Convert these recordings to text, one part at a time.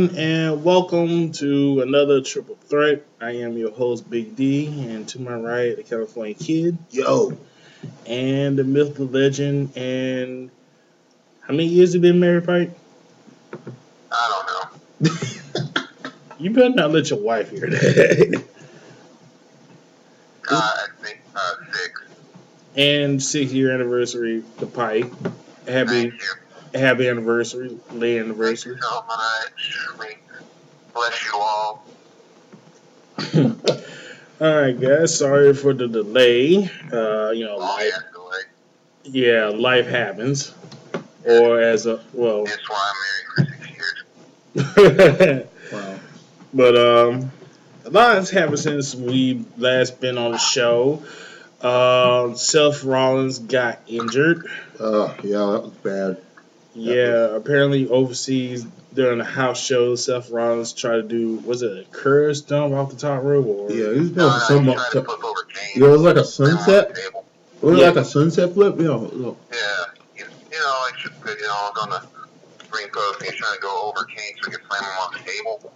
everyone, and welcome to another Triple Threat. I am your host, Big D, and to my right, the California Kid, Yo, and the myth, the legend, and how many years you been married, Pipe? I don't know. You better not let your wife hear that. I think 6. And 6 year anniversary, the Pipe. Thank Happy, you. happy anniversary, late Thank you anniversary. so much. May bless you all. All right, guys. Sorry for the delay. Long Life. ass delay. Yeah, life happens. Or as a That's why I'm married for 6 but years. wow. A lot has happened since we last been on the show. Seth Rollins got injured. Yeah, that was bad. Yeah, apparently overseas during the house show, Seth Rollins tried to do, was it a curve stomp off the top rope or? Yeah, he was No, doing no, some. he's trying to flip over Kane. Yeah, it was like a Slam him on sunset. the table. Was it Yeah. like a sunset flip? Yeah. Yeah. Like just put, it's on the ring post and he's trying to go over Kane so he can slam him on the table.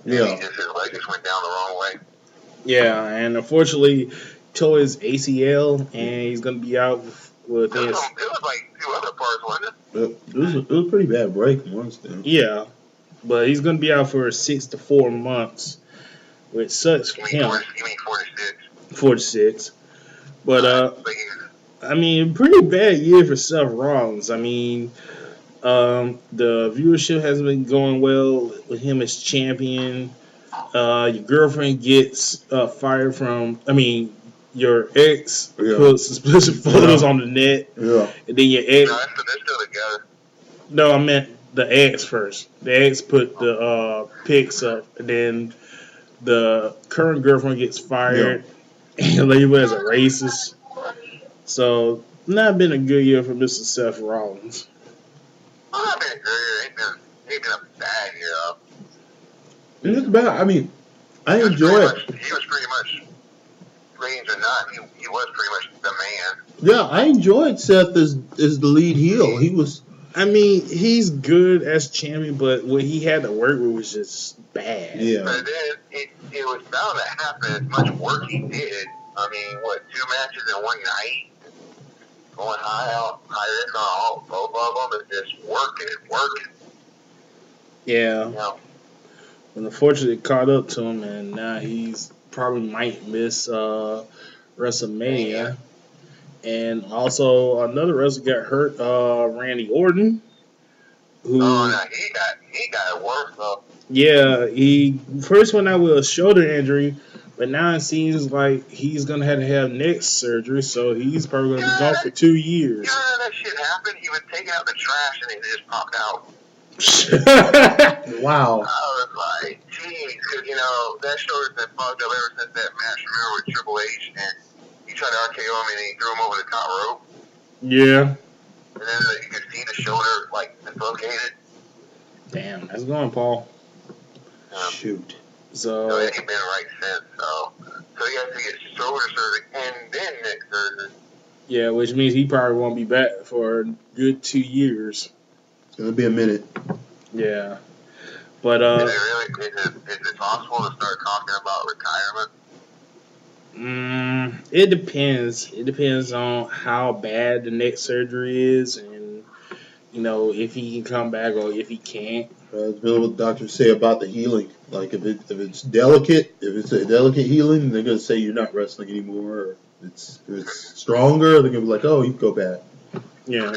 And Yeah. his leg just went down the wrong way. Yeah, and unfortunately tore his ACL, and he's gonna be out with It his. was like 2 other parts, wasn't it? It was a pretty bad break once then. Yeah, but he's gonna be out for 6 to 4 months, which sucks for him. You mean 46? 46. But But I mean, pretty bad year for Seth Rollins. I mean, the viewership hasn't been going well with him as champion. Your girlfriend gets fired from. I mean, your ex puts explicit photos on the net, Yeah. and then your ex. No, they're still together. No, I meant the ex first. The ex put the pics up, and then the current girlfriend gets fired and labeled as a racist. So, not been a good year for Mr. Seth Rollins. Well, not been a good year. Ain't been a bad year, though. It's bad. I mean, I enjoy it. He was pretty much, ratings or not, he was pretty much the man. Yeah, I enjoyed Seth as the lead heel. He was. I mean, he's good as champion, but what he had to work with was just bad. Yeah. But then it was bound to happen as much work he did. I mean, 2 matches in one night? Going high risk on both of them, and just working. Yeah. You know? And unfortunately, it caught up to him, and now he's probably might miss WrestleMania. And also, another wrestler got hurt, Randy Orton. Who, no, he got worse, though. Yeah, he first went out with a shoulder injury, but now it seems like he's going to have neck surgery, so he's probably going to be gone for 2 years. You know that shit happened? He was taking out the trash, and it just popped out. Wow. I was like, geez, because, that shoulder's been fucked up ever since that match, remember, with Triple H, and he tried to RKO him, and he threw him over the top rope. Yeah. And then you could see the shoulder, dislocated. Damn, that's going, Paul. Shoot. So he ain't been right since, so he has to get shoulder surgery and then neck surgery. Yeah, which means he probably won't be back for a good 2 years. It'll be a minute. Yeah. But is it possible to start talking about retirement? It depends. It depends on how bad the neck surgery is, and if he can come back or if he can't. It's been what doctors say about the healing. Like if it's delicate, if it's a delicate healing, they're gonna say you're not wrestling anymore. Or if it's stronger, they're gonna be like, oh, you can go back. Yeah.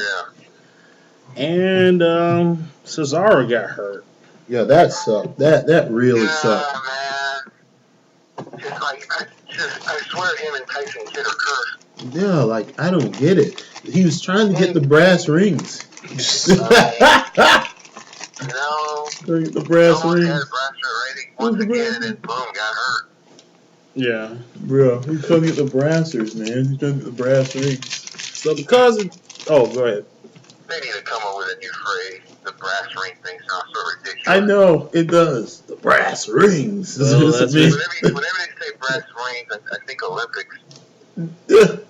And Cesaro got hurt. Yeah, that sucked. That really sucked. Man. I swear him and Tyson Kidd are cursed. Yeah, I don't get it. He was trying to get the brass rings. The brass rings. Had a brass ring once again, and then boom, got hurt. Yeah. Bro, he's trying to get the brassers, man. He's trying to get the brass rings. So because go ahead. They need to come up with a new phrase. The brass ring thing sounds so ridiculous. I know, it does. The brass rings. Well, whenever they say brass rings, I think Olympics.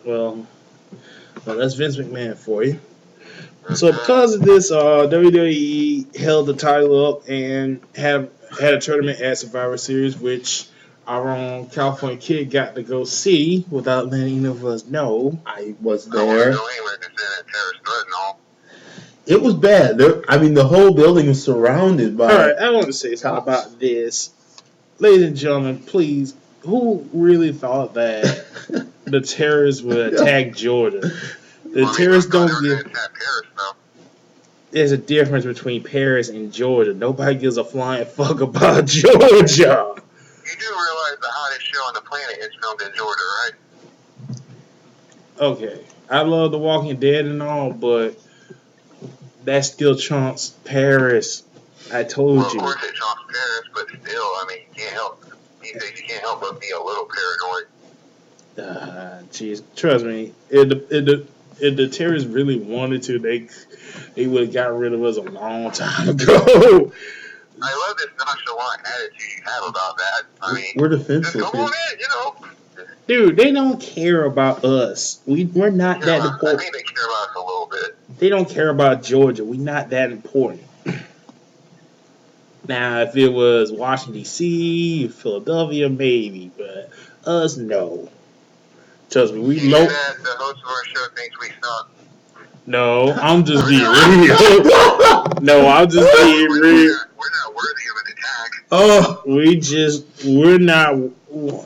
Well, that's Vince McMahon for you. So because of this, WWE held the title up and had a tournament at Survivor Series, which our own California Kid got to go see without letting any of us know. I was I want to there. go anywhere to see that Terrence Thread and all. It was bad. I mean, the whole building was surrounded by. All right, I want to say something cops. about this, ladies and gentlemen. Please, who really thought that the terrorists would attack Georgia? The terrorists don't give. Attack Paris, though. There's a difference between Paris and Georgia. Nobody gives a flying fuck about Georgia. You do realize the hottest show on the planet is filmed in Georgia, right? Okay, I love The Walking Dead and all, but that still trumps Paris. I told Well, of you. course it trumps Paris, but still, I mean, you can't help. These days, you can't help but be a little paranoid. Jeez, trust me. If the terrorists really wanted to, they would have got rid of us a long time ago. I love this nonchalant attitude you have about that. I mean, We're just defenseless. come on in, you know. Dude, they don't care about us. We're not that I important. think they care about us a little bit. They don't care about Georgia. We're not that important. Now, if it was Washington, D.C., Philadelphia, maybe. But us, no. Trust me, we You low. that the host of our show thinks we suck. No, I'm just being real. No, I'm just being real. We're not worthy of an attack. Oh, We're not.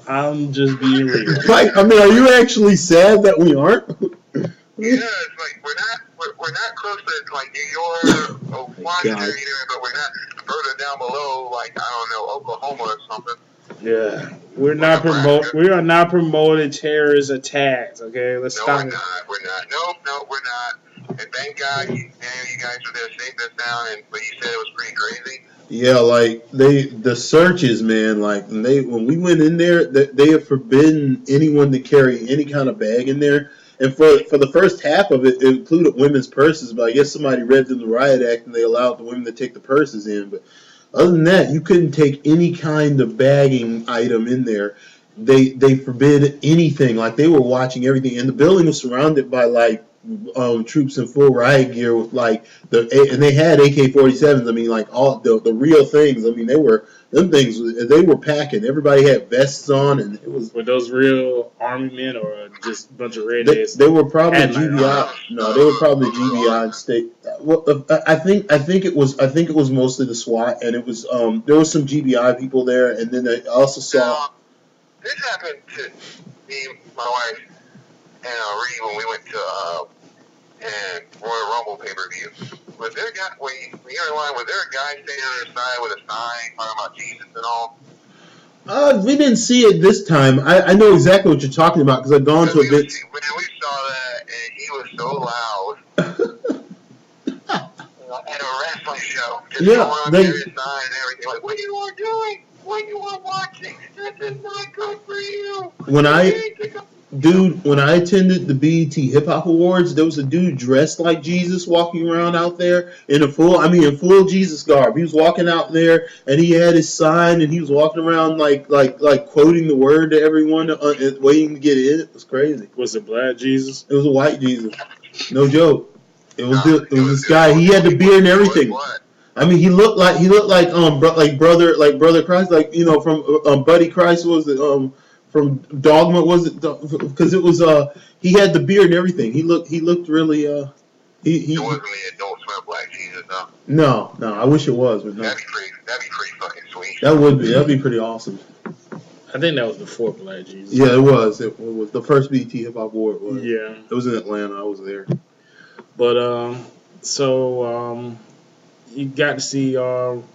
I'm just being real. like, I mean, are you actually sad that we aren't? Yeah, it's like we're not close to like New York or Washington, God. but we're not further down below like I don't know Oklahoma or something. Yeah, we are not promoting terrorist attacks. Okay, let's No, stop. we're not. We're not. No, we're not. And thank God you guys were there to shake us down. But you said it was pretty crazy. Yeah, like the searches, man. Like when we went in there, they have forbidden anyone to carry any kind of bag in there. And for the first half of it, it included women's purses. But I guess somebody read them the riot act and they allowed the women to take the purses in. But other than that, you couldn't take any kind of bagging item in there. They forbid anything. Like they were watching everything, and the building was surrounded by like troops in full riot gear with like and they had AK-47s. I mean, like all the real things. I mean, they were packing. Everybody had vests on, and it was. Were those real army men or just a bunch of rednecks? They were probably At night. GBI. No, they were probably GBI and state. Well, I think it was mostly the SWAT, and it was there was some GBI people there, and then I also saw. Now, this happened to me, my wife, and Reed when we went to and Royal Rumble pay-per-view. Was there a guy? When you're in line, was there a guy standing on the side with a sign talking about Jesus and all? We didn't see it this time. I know exactly what you're talking about because I've gone to a bit. When we saw that, and he was so loud at a wrestling show, just Yeah, going on there his sign and everything. Like, what you are doing? What you are watching? This is not good for you. When I attended the BET Hip Hop Awards, there was a dude dressed like Jesus walking around out there in full Jesus garb. He was walking out there and he had his sign and he was walking around like quoting the word to everyone waiting to get in. It was crazy. Was it black Jesus? It was a white Jesus. No joke. It was this guy. He had the beard and everything. I mean, he looked like brother Christ, like from Buddy Christ was it from Dogma, was it? Because it was he had the beard and everything. He looked really It wasn't the Adult Swim Black Jesus, though. No, I wish it was, but no. That'd be pretty fucking sweet. That'd be pretty awesome. I think that was before Black Jesus. Yeah, it was. It was the first BET Hip Hop Award. Was. Yeah. It was in Atlanta. I was there. But you got to see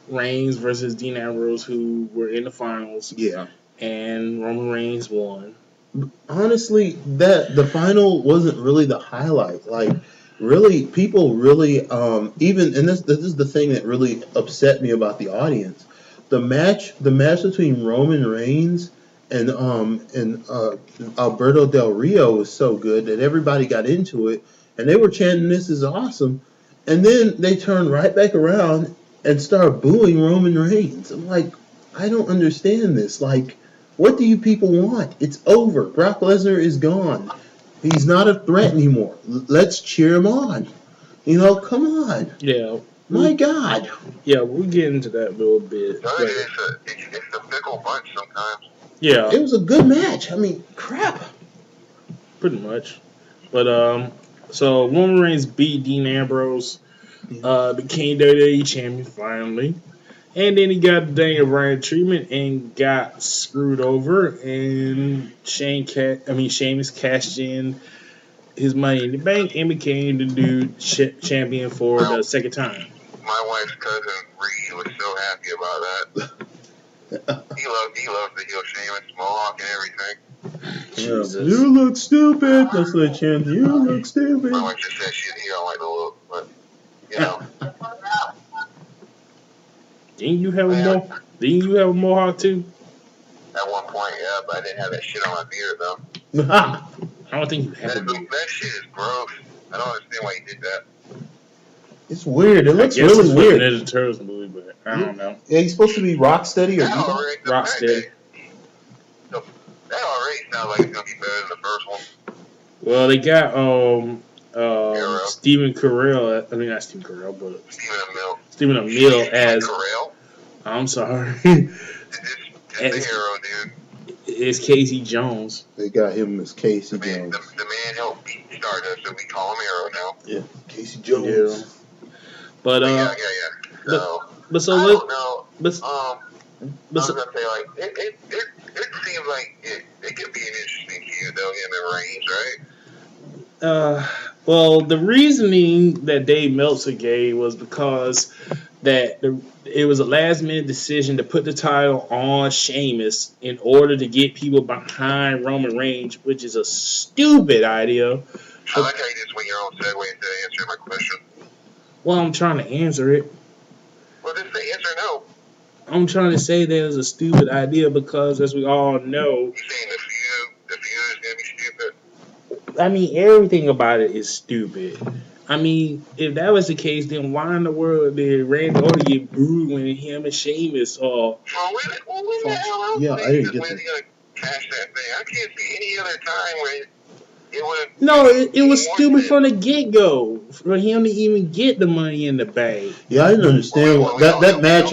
Reigns versus Dean Ambrose, who were in the finals. Yeah. And Roman Reigns won. Honestly, the final wasn't really the highlight. Like, really, people really even, and this is the thing that really upset me about the audience. The match between Roman Reigns and Alberto Del Rio was so good that everybody got into it, and they were chanting, "This is awesome," and then they turned right back around and started booing Roman Reigns. I'm like, I don't understand this. Like, what do you people want? It's over. Brock Lesnar is gone. He's not a threat anymore. Let's cheer him on. You know, come on. Yeah. My God. Yeah, we'll get into that a little bit. No, But, it's a fickle bunch sometimes. yeah, It was a good match. I mean, crap. pretty much. But so Roman Reigns beat Dean Ambrose, became WWE champion finally. And then he got the Daniel Bryan treatment and got screwed over. And Sheamus cashed in his money in the bank and became the new champion for the Well, second time. my wife's cousin Reed was so happy about that. He loves the heel Sheamus, Mohawk, and everything. Jesus. You look stupid. That's what chant. You look stupid. My wife just said he don't like the look, but you know. Didn't you have a mohawk too? At one point, yeah, but I didn't have that shit on my beard though. I don't think you have a beard. That shit is gross. I don't understand why you did that. It's weird. It looks I guess really it's weird. Ninja Turtles movie, but I don't know. Yeah, he's supposed to be rock steady or That Evo? already, Rocksteady. That already sounds like it's gonna be better than the first one. Well, they got Arrow. Stephen Carell. I mean, not Stephen Carell, but Stephen Amell. Stephen Amell as. Carell. I'm sorry, It's the hero, dude. it's Casey Jones. They got him as Casey The man, Jones. the man helped beat Stardust, so we call him Arrow now. Yeah, Casey Jones. But Yeah. So so I let don't know. but I but was so, gonna say like it seems like it could be an interesting feud though, him and Reigns, right? well, the reasoning that Dave Meltzer gave was because it was a last minute decision to put the title on Sheamus in order to get people behind Roman Reigns, which is a stupid idea. I like how you just went your own segue instead of answering my question. Well, I'm trying to answer it. Well, just say yes or no. I'm trying to say that it was a stupid idea because, as we all know, You saying the feud is gonna be stupid? I mean, everything about it is stupid. I mean, if that was the case, then why in the world did Randy Orton get booed when him and Sheamus Well, when the hell else? Yeah, I didn't get When's he gonna cash that thing? I can't see any other time where it would. No, it was stupid from the get-go for him to even get the money in the bank. Yeah, I didn't understand that match.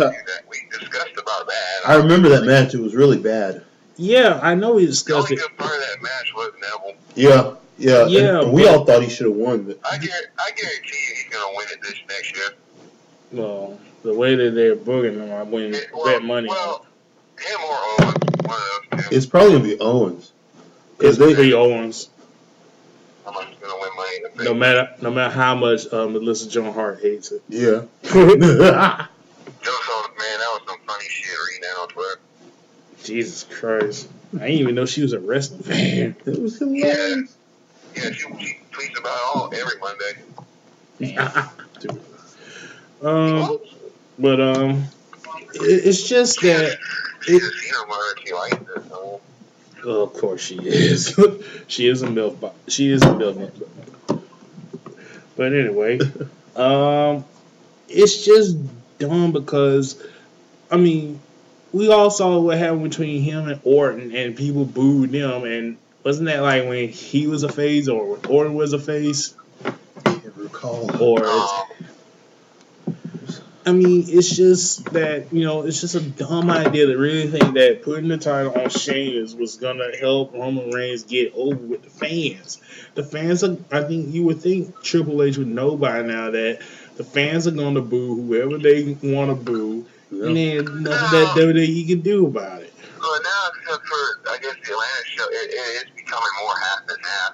We discussed about that. I remember that match. It was really bad. Yeah, I know we The discussed only it. good part of that match was Neville. Yeah. And we all thought he should have won. But I guarantee you he's gonna win it this next year. Well, the way that they're booking him, I wouldn't bet money. Well, him or Owens, one of those two. it's probably gonna be Owens. It's three Owens. I'm just gonna win money in the bank. No matter how much Melissa Joan Hart hates it. Yeah. Just on, man, that was some funny shit reading that on Twitter. Jesus Christ. I didn't even know she was a wrestling fan. It was hilarious. Yeah, she tweets about every Monday. It's just that. She's a senior mother. She likes it. So. Oh, of course she is. She is a MILF. She is a MILF. But anyway, it's just dumb because, I mean, we all saw what happened between him and Orton, and people booed him. And wasn't that like when he was a face or when Orton was a face? I can't recall. Or I mean, it's just that, it's just a dumb idea to really think that putting the title on Sheamus was going to help Roman Reigns get over with the fans. The fans, I think you would think Triple H would know by now that the fans are going to boo whoever they want to boo, and there's nothing that WWE can do about it. Well, now, except for, I guess, the Atlanta show, it's becoming more half and half.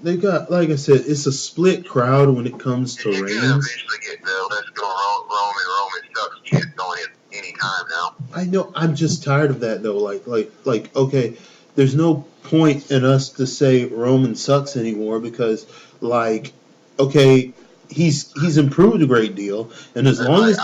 They got, like I said, it's a split crowd when it comes to Reigns. You're going to eventually get the Let's Go Roman sucks shit going any time now. I know. I'm just tired of that, though. Like, okay, there's no point in us to say Roman sucks anymore because, like, okay, he's improved a great deal, and as long as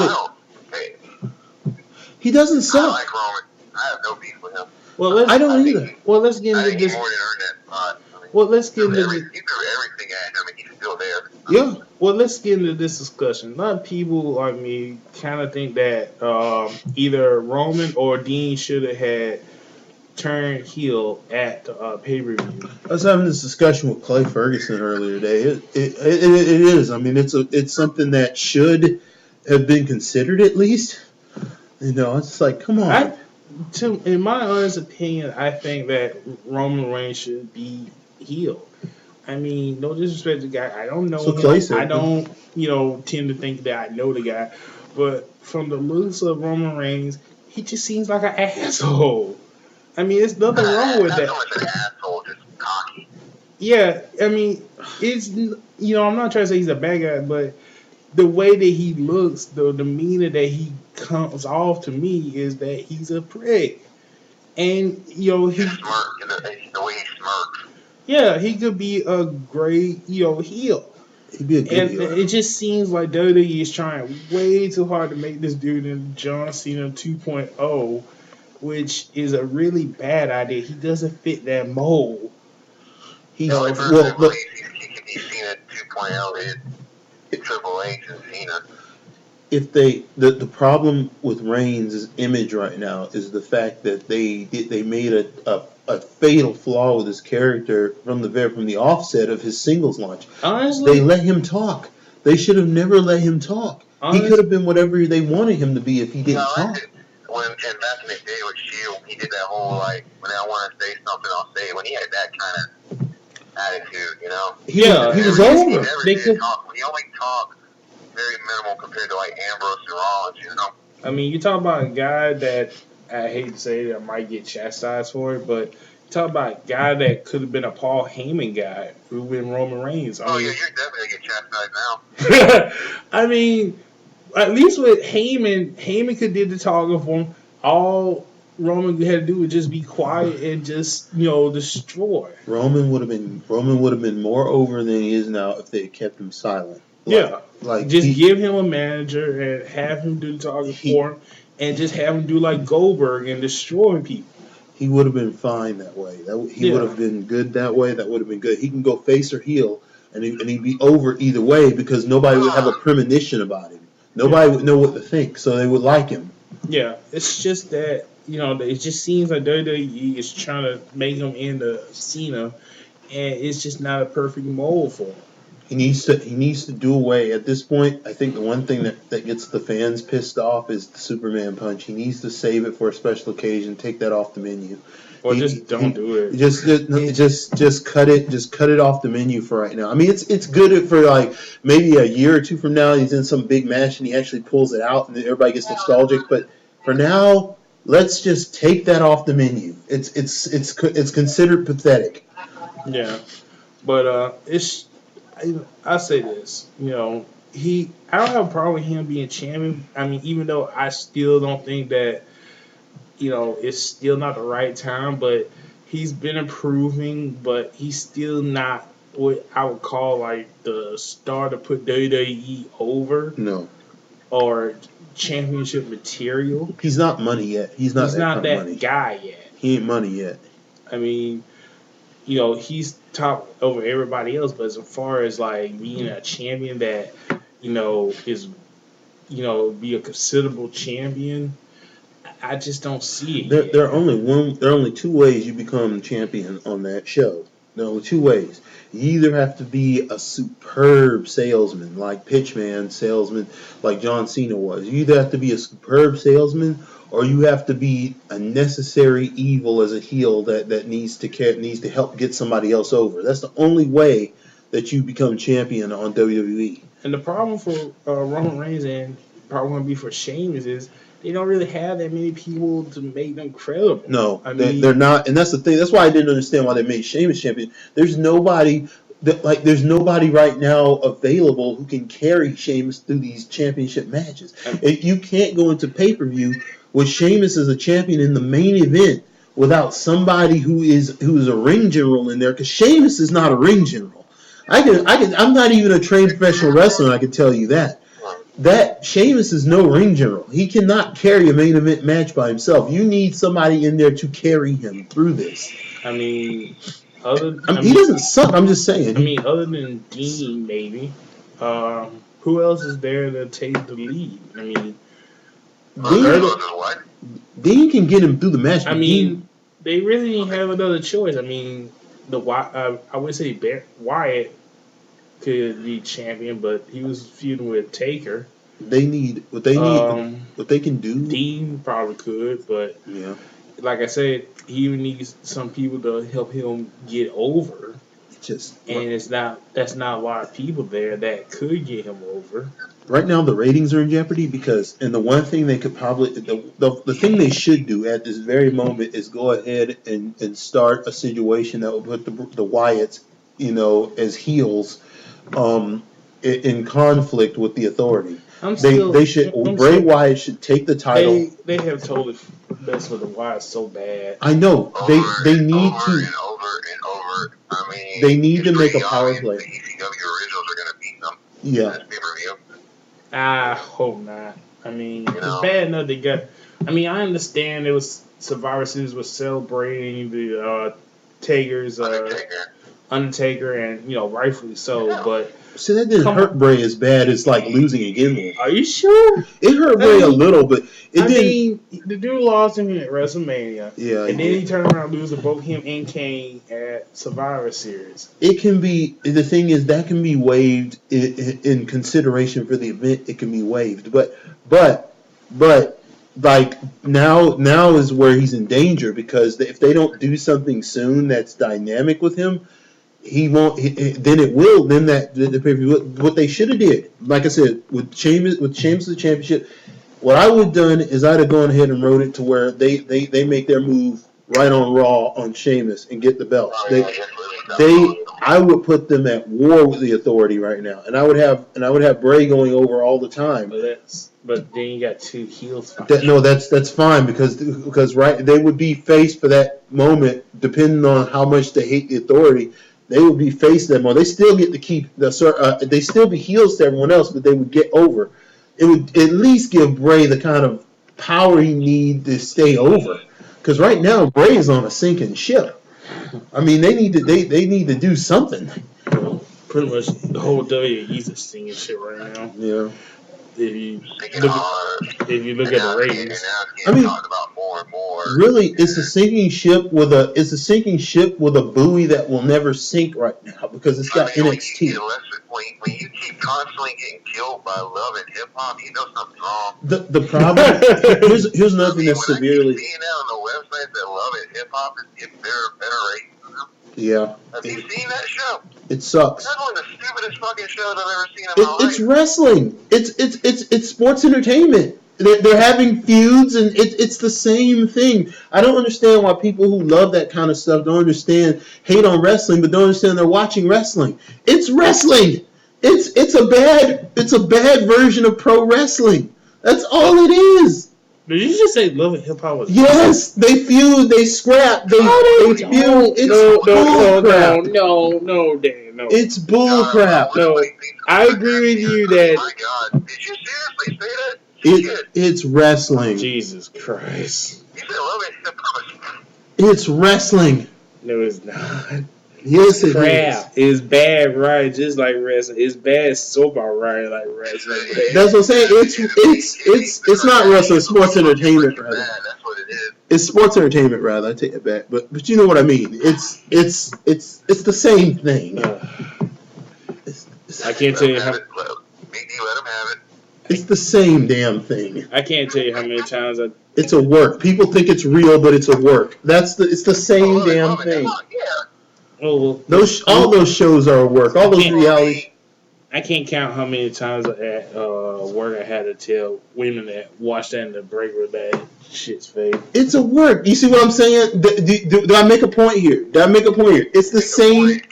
he doesn't suck. I like Roman. I have no beef with him. Well, I don't either. Well, let's get into this. He more than earned that spot. Well, let's get into he threw everything at him, and he's still there. Yeah. Well, let's get into this discussion. A lot of people like me kind of think that either Roman or Dean should have had turn heel at the pay-per-view. I was having this discussion with Clay Ferguson earlier today. It is. I mean, it's something that should have been considered at least. It's like, come on. In my honest opinion, I think that Roman Reigns should be heel. I mean, no disrespect to the guy. I don't know So him. Clay said, I don't, tend to think that I know the guy. But from the looks of Roman Reigns, he just seems like an asshole. I mean, there's nothing wrong with that. Not so much an asshole, just cocky. Yeah, I mean, it's I'm not trying to say he's a bad guy, but the way that he looks, the demeanor that he comes off to me is that he's a prick. And he smirk, the way he smirks. Yeah, he could be a great, heel. He'd be a good And heel. it just seems like WWE is trying way too hard to make this dude in John Cena 2.0, which is a really bad idea. He doesn't fit that mold. The only person that believes he could be Cena 2.0 is Triple H and Cena. If the problem with Reigns' image right now is the fact that they made a fatal flaw with his character from the offset of his singles launch. Honestly, They let him talk. They should have never let him talk. He could have been whatever they wanted him to be if he didn't talk. When back in the day with Shield, he did that whole when I want to say something, I'll say it. When he had that kind of attitude, He was He over. never did talk. He only talked very minimal compared to Ambrose and Rollins, I mean, you talk about a guy that I hate to say that might get chastised for it, but you talk about a guy that could have been a Paul Heyman guy who been Roman Reigns. Yeah, you're definitely gonna get chastised now. I mean, at least with Heyman could did the talking for him. All Roman had to do was just be quiet and just destroy. Roman would have been more over than he is now if they had kept him silent. Give him a manager and have him do the talking for him, and just have him do like Goldberg and destroy people. He would have been fine that way. He would have been good that way. That would have been good. He can go face or heel, and he'd be over either way because nobody would have a premonition about him. Nobody would know what to think, so they would like him. Yeah, it's just that it just seems like WWE is trying to make him into Cena, and it's just not a perfect mold for him. He needs to do away. At this point, I think the one thing that gets the fans pissed off is the Superman punch. He needs to save it for a special occasion. Take that off the menu. Or just don't do it. Just cut it. Just cut it off the menu for right now. I mean, it's good for maybe a year or two from now. He's in some big match and he actually pulls it out and everybody gets nostalgic. But for now, let's just take that off the menu. It's considered pathetic. Yeah, but I say this. I don't have a problem with him being champion. I mean, even though I still don't think that it's still not the right time, but he's been improving, but he's still not what I would call the star to put WWE over. No. Or championship material. He's not money yet. He's not that money. Guy yet. He ain't money yet. I mean, he's top over everybody else, but as far as being a champion that is be a considerable champion, I just don't see it. There are only two ways you become champion on that show. There are only two ways. You either have to be a superb salesman, like Pitchman salesman, like John Cena was. You either have to be a superb salesman, or you have to be a necessary evil as a heel that needs to help get somebody else over. That's the only way that you become champion on WWE. And the problem for Roman Reigns and probably going to be for Sheamus is they don't really have that many people to make them credible. No, they're not, and that's the thing. That's why I didn't understand why they made Sheamus champion. There's nobody right now available who can carry Sheamus through these championship matches. You can't go into pay-per-view with Sheamus as a champion in the main event without somebody who is a ring general in there, because Sheamus is not a ring general. I'm not even a trained professional wrestler, and I can tell you that. That Sheamus is no ring general. He cannot carry a main event match by himself. You need somebody in there to carry him through this. I mean, he doesn't suck. I'm just saying. I mean, other than Dean, maybe. Who else is there to take the lead? I mean, Dean can get him through the match. I mean, they really didn't have another choice. I mean, I would say Wyatt could be champion, but he was feuding with Taker. They need what they need. What they can do. Dean probably could, but Yeah. like I said, he needs some people to help him get over. And that's not a lot of people there that could get him over. Right now the ratings are in jeopardy because, and the one thing they could probably, the thing they should do at this very moment is go ahead and start a situation that will put the Wyatts, as heels, in conflict with the Authority. Bray Wyatt should take the title. They have totally messed with the Wyatts so bad. I know they need to. Over. I mean, they need to make a power play. The ECW originals are going to beat them. Yeah. I hope not. I mean, it's bad enough they got. I mean, I understand it was Survivor Series was celebrating the Taker's Undertaker, and rightfully so. Yeah. But see, that didn't hurt Bray as bad as like losing again. Are you sure? It hurt Bray a little, but it didn't. Mean, the dude lost him at WrestleMania. Yeah, and then he turned around and losing both him and Kane at Survivor Series. It can be. The thing is that can be waived in consideration for the event. It can be waived, but like now is where he's in danger because if they don't do something soon that's dynamic with him, he won't. Then it will. Then what they should have did, like I said, with Sheamus the championship. What I would have done is I'd have gone ahead and wrote it to where they make their move right on Raw on Sheamus and get the belts. I would put them at war with the Authority right now, and I would have Bray going over all the time. But then you got two heels. That's fine because they would be faced for that moment depending on how much they hate the Authority. They would be faced that moment. They still get to keep they still be heels to everyone else, but they would get over. It would at least give Bray the kind of power he needs to stay over. Because right now Bray is on a sinking ship. I mean, they need to do something. Pretty much the whole WWE's a sinking ship right now. Yeah. If you look at the ratings, I mean, talked about more and more. Really, it's a sinking ship with a buoy that will never sink right now because it's got NXT. When you keep constantly getting killed by Love and Hip Hop, you know something's wrong. The problem here's another thing that's severely. Seeing that on the website that Love and Hip Hop is getting better ratings. Yeah. Have you seen that show? It sucks. That's one of the stupidest fucking shows I've ever seen in my life. It's wrestling. It's sports entertainment. They're having feuds, and it's the same thing. I don't understand why people who love that kind of stuff hate on wrestling, but don't understand they're watching wrestling. It's wrestling. It's a bad version of pro wrestling. That's all it is. Did you just say Love and Hip Hop was? Yes, they feud, they scrap, they feud. It's bullcrap. No, Dan, no. It's bullcrap. No, I agree with you that. My God, did you seriously say that? It's wrestling. Jesus Christ. You said Love and Hip Hop. It's wrestling. No, it's not. Yes, it crap. It's bad, right? Just like wrestling. It's bad soap opera like wrestling. That's what I'm saying. It's not wrestling. It's sports entertainment, rather. That's what it is. It's sports entertainment, rather. I take it back, but you know what I mean. It's the same thing. I can't tell you how. Let them have it. It's the same damn thing. I can't tell you how many times It's a work. People think it's real, but it's a work. It's the same damn thing. Oh, all those shows are a work. All those reality. I can't count how many times at work I had to tell women that watch that in the break room that shit's fake. It's a work. You see what I'm saying? Do I make a point here? It's the same.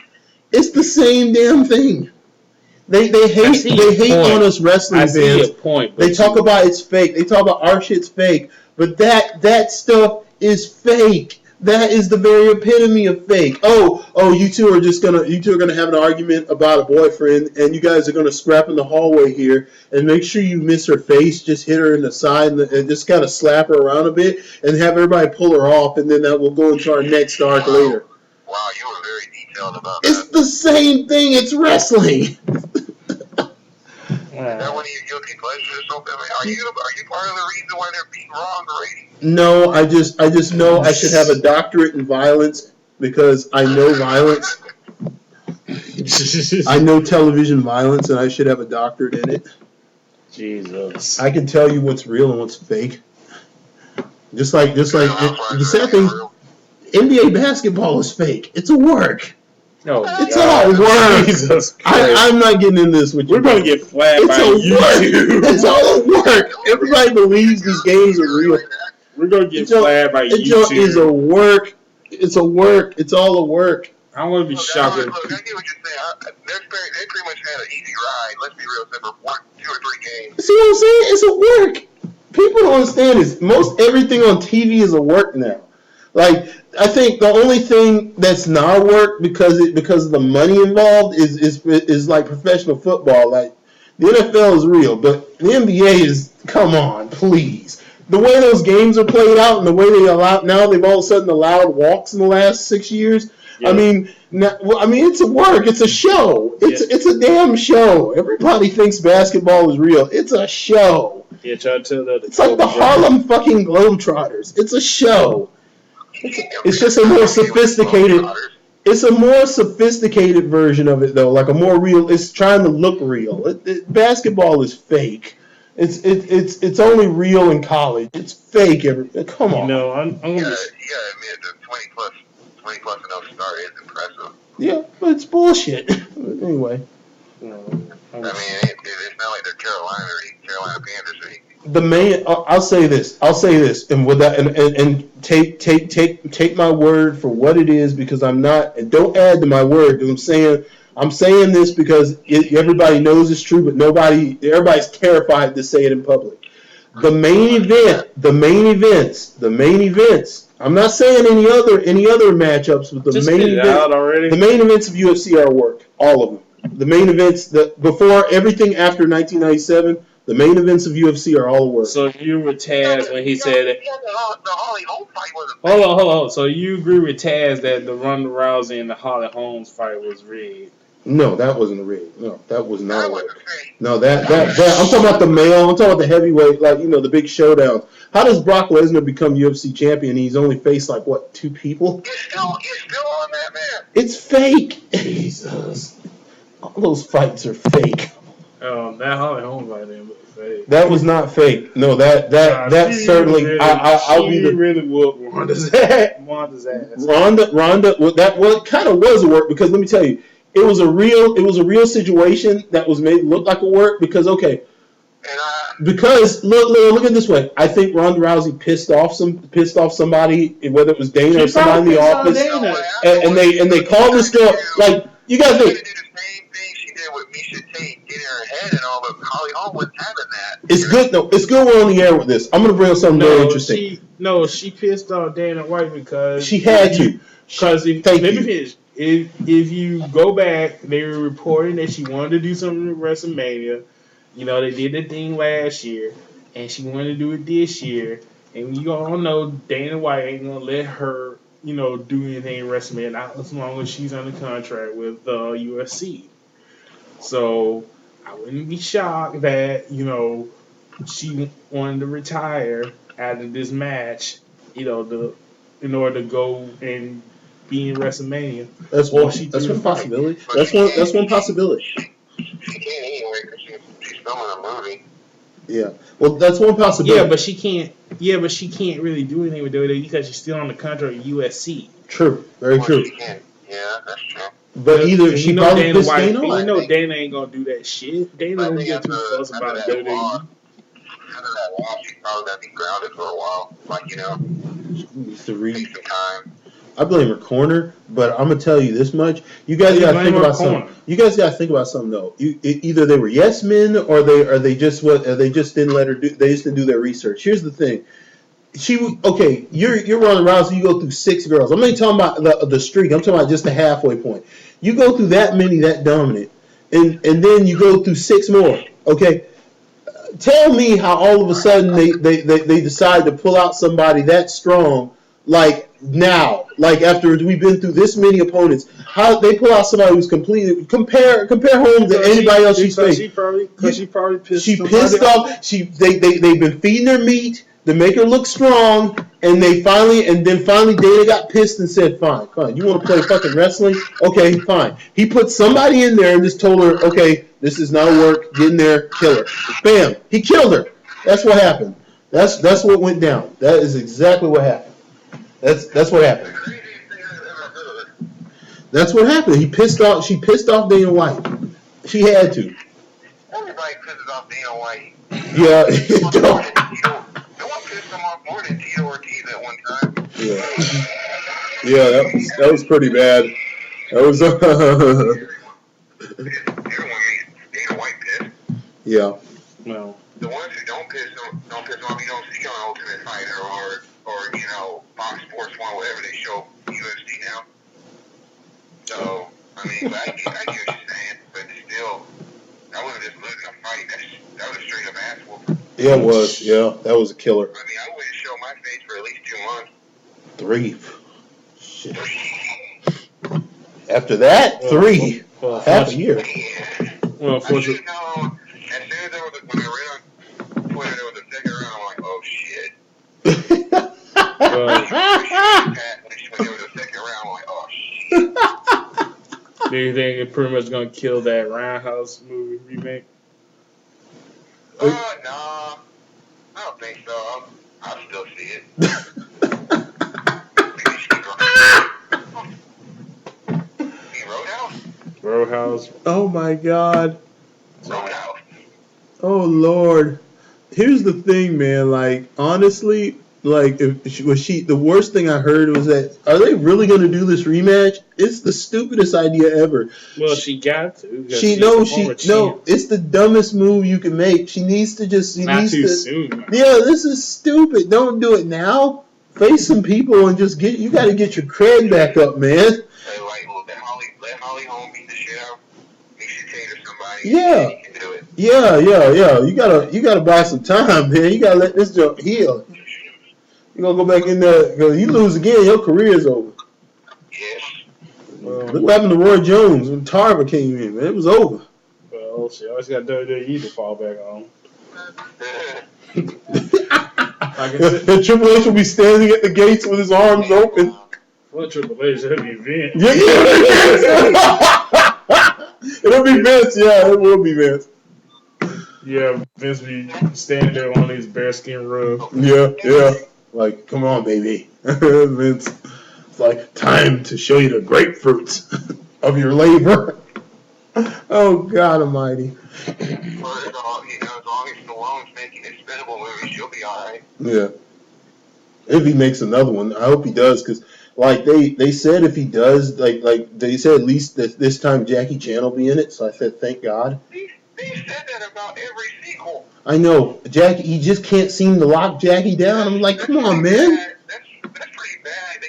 It's the same damn thing. They hate on us wrestling fans. I see your point. They talk about it's fake. They talk about our shit's fake. But that stuff is fake. That is the very epitome of fake. Oh, you two are gonna have an argument about a boyfriend, and you guys are gonna scrap in the hallway here, and make sure you miss her face. Just hit her in the side and just kind of slap her around a bit, and have everybody pull her off, and then that will go into our next arc later. Wow, you were very detailed about that. It's the same thing. It's wrestling. All that one of your guilty pleasures or something? Are you part of the reason why they're beating Raw on the ratings? No, I just know I should have a doctorate in violence because I know violence. I know television violence, and I should have a doctorate in it. Jesus. I can tell you what's real and what's fake. Just like the sad thing, NBA basketball is fake. It's a work. No, It's all work. Jesus I'm not getting into this with you. We're gonna get flagged by YouTube. It's all work. Everybody believes these games are real. We're gonna get flagged by YouTube. It is a work. It's a work. It's all a work. I don't want to be shocked. Look, I get what you're saying. They pretty much had an easy ride. Let's be real, except for 1, 2, or 3 games. See what I'm saying? It's a work. People don't understand this. Most everything on TV is a work now. Like, I think the only thing that's not work because of the money involved is like professional football. Like, the NFL is real, but the NBA is, come on, please. The way those games are played out and the way they've all of a sudden allowed walks in the last 6 years. Yeah. I mean, it's a work. It's a show. It's a damn show. Everybody thinks basketball is real. It's a show. Yeah, try to tell that. It's like the Harlem fucking Globetrotters. It's a show. It's just a more sophisticated. It's a more sophisticated version of it, though. Like a more real. It's trying to look real. Basketball is fake. It's only real in college. It's fake. Come on. You know, I'm gonna. You gotta admit the 20 plus enough start is impressive. Yeah, but it's bullshit. Anyway. I mean, it's not like they're Carolina Panthers. I'll say this, and with that, and take my word for what it is, because I'm not, and don't add to my word. Because I'm saying this because everybody knows it's true, but everybody's terrified to say it in public. The main events. I'm not saying any other matchups, but the main events of UFC are work. All of them. The main events before everything after 1997. The main events of UFC are all work. So you were Taz when he said that. The Holly Holm fight wasn't. Hold on. So you agree with Taz that the Ronda Rousey and the Holly Holmes fight was rigged? No, that wasn't rigged. No, that was not rigged. No, that I'm talking about the male. I'm talking about the heavyweight, the big showdowns. How does Brock Lesnar become UFC champion? He's only faced 2 people. You're still on that, man. It's fake. Jesus, all those fights are fake. That Holly Holmes fight was fake. That was not fake. No, that certainly. I'll be the really whooped Ronda's ass. Ronda. It kind of was a work, because let me tell you, it was a real situation that was made look like a work because look at it this way. I think Ronda Rousey pissed off somebody, whether it was Dana or somebody in the office, and they called this girl you guys think. With Misha Tate getting her head and all, but Holly Holm wasn't having that. It's good though. It's good we're on the air with this. I'm gonna bring up something very interesting. She pissed off Dana White because she had to. Because if you go back, they were reporting that she wanted to do something with WrestleMania. They did the thing last year, and she wanted to do it this year. And you all know Dana White ain't gonna let her, do anything in WrestleMania, not as long as she's under contract with UFC. So I wouldn't be shocked that, she wanted to retire after this match, in order to go and be in WrestleMania. That's one possibility. That's one possibility. She can't anyway because she's filming a movie. Yeah. Well, that's one possibility. Yeah, but she can't really do anything with WWE because she's still on the contract with USC. True. Very true. Yeah, that's true. But either she probably Dana White. Dana. Dana ain't gonna do that shit. Dana don't get too fussed about WWE. After that loss, she's probably gonna be grounded for a while. Needs to read. Take some time. I blame her corner, but I'm gonna tell you this much: you guys gotta think about something. You guys gotta think about something though. Either they were yes men, or they just didn't let her do. They just didn't do their research. Here's the thing. You're Ronda Rousey. You go through 6 girls. I'm not even talking about the streak. I'm talking about just the halfway point. You go through that many, that dominant, and then you go through 6 more. Okay, tell me how all of a sudden they decide to pull out somebody that strong, like now, like after we've been through this many opponents, how they pull out somebody who's completely compare Holmes to anybody else she's faced. She probably pissed. She somebody pissed off. They've been feeding her meat to make her look strong, and finally Dana got pissed and said, "Fine, you want to play fucking wrestling? Okay, fine." He put somebody in there and just told her, "Okay, this is not work. Get in there, kill her." Bam, he killed her. That's what happened. That's what went down. That is exactly what happened. That's what happened. That's what happened. She pissed off Dana White. She had to. Everybody pisses off Dana White. Yeah. No one pissed him off more than Tito Ortiz at one time. Yeah, that was pretty bad. That was Everyone makes Dana White pissed. yeah. Well, The ones who don't piss him off, you don't see on Ultimate Fighter or Fox Sports 1, whatever they show UFC now. So, I mean, I get what you're saying, but still, that wasn't just losing a fight. That was a straight up ass whooping. Yeah, it was. Yeah, that was a killer. I mean, I wouldn't show my face for at least 2 months. 3. Shit. After that, 3. Half a year. well, I unfortunately, should know, as soon as when I read on Twitter there was a second round, I'm like, oh shit. When there was a second round, I'm like, oh shit. do you think it's pretty much gonna kill that Roundhouse movie remake? No, I don't think so. I'll still see it. Roadhouse? Roadhouse. Oh my God. Roadhouse. Oh Lord. Here's the thing, man. Like, honestly, like, the worst thing I heard was that, are they really going to do this rematch? It's the stupidest idea ever. Well, she got to. It's the dumbest move you can make. She needs to just, Not too soon. Yeah, this is stupid. Don't do it now. Face some people and just you got to get your cred back up, man. Let Holly Holm beat the shit out of Miesha Tate or somebody. Yeah. You can do it. Yeah. You gotta buy some time, man. You gotta let this jump heal. You gonna go back in there because you lose again, your career is over. Yes. Look what happened to Roy Jones when Tarver came in, man. It was over. Well, she always got WWE to fall back on. And Triple H will be standing at the gates with his arms open. Well, Triple H, that'd be Vince. Yeah. It'll be Vince, yeah, it will be Vince. Yeah, Vince be standing there on his bearskin rug. Yeah. Like, come on, baby. Vince. It's like, time to show you the grapefruits of your labor. Oh, God almighty. Well, as long as Stallone's making expendable movies, she'll be alright. Yeah. If he makes another one, I hope he does, because, like, they said if he does, like they said at least this time Jackie Chan will be in it, so I said thank God. They said that about every sequel. I know. Jackie, he just can't seem to lock Jackie down. I'm like, come on, man. That's pretty bad.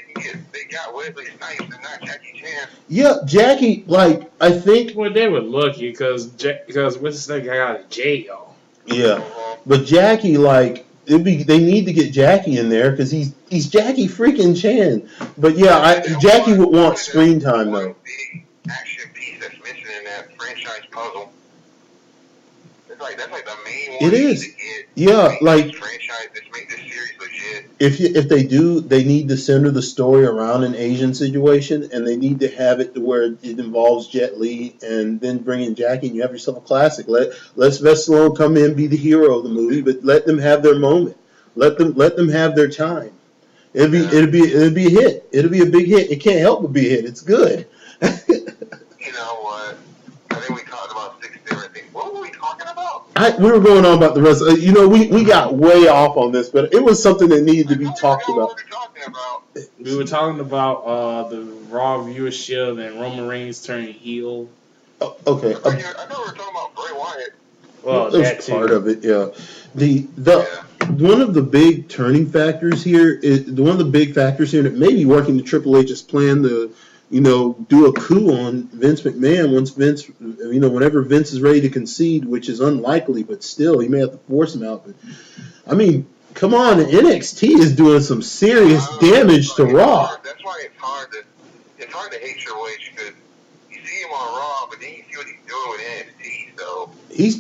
They got Wesley Snipes and not Jackie Chan. Yeah, Jackie, like, I think. Well, they were lucky because Wesley Snipes got out of jail. Yeah. But Jackie, like, they need to get Jackie in there because he's Jackie freaking Chan. But yeah, Jackie would want screen time though. One big action piece that's missing in that franchise puzzle. That's like the main one. It is. Yeah, like franchise. Let's make this series legit. if they do, they need to center the story around an Asian situation, and they need to have it to where it involves Jet Li, and then bring in Jackie, and you have yourself a classic. Let Sylvester Stallone come in, be the hero of the movie, but let them have their moment. Let them have their time. It'll be a hit. It'll be a big hit. It can't help but be a hit. It's good. You know what? I think we talked about 6 different things. What were we talking about? We were going on about the rest. We got way off on this, but it was something that needed to be talked about. What were we talking about? We were talking about the Raw viewership and Roman Reigns turning heel. Oh, okay. I thought we were talking about Bray Wyatt. Well, That's that part too. of it, yeah. One of the big turning factors here that may be working to Triple H's plan to, do a coup on Vince McMahon whenever Vince is ready to concede, which is unlikely, but still, he may have to force him out. But, I mean, come on, NXT is doing some serious damage to Raw. That's why it's hard to hate Triple H because you see him on Raw, but then you see what he's doing with NXT. So He's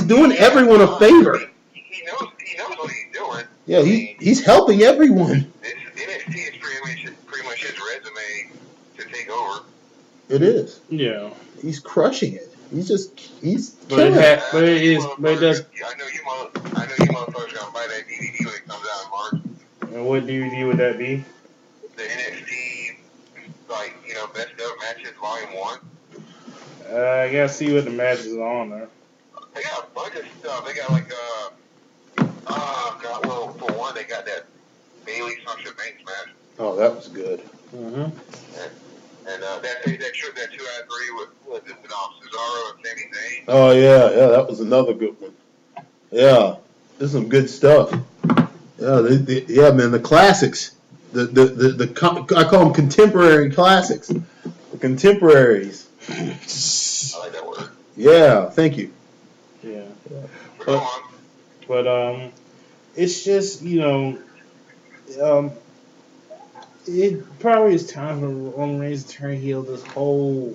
doing everyone a favor. He knows what he's doing. Yeah, he's helping everyone. This NXT is pretty much his resume to take over. It is. Yeah. He's crushing it. He's But killing it. it does. I know you motherfuckers gonna buy that DVD when it comes out in March. And what DVD would that be? The NXT, best of matches, volume 1. I gotta see what the matches are on there. They got a bunch of stuff. They got for one, they got that Bailey Sasha Banks match. Oh, that was good. Mm-hmm. And that 2 out of 3 with Cesaro and Sami Zayn. Oh yeah, that was another good one. Yeah, there's some good stuff. Yeah, man, the classics. I call them contemporary classics. The contemporaries. I like that word. Yeah, thank you. Yeah. Go on. But it's just it probably is time for Roman Reigns to turn heel. This whole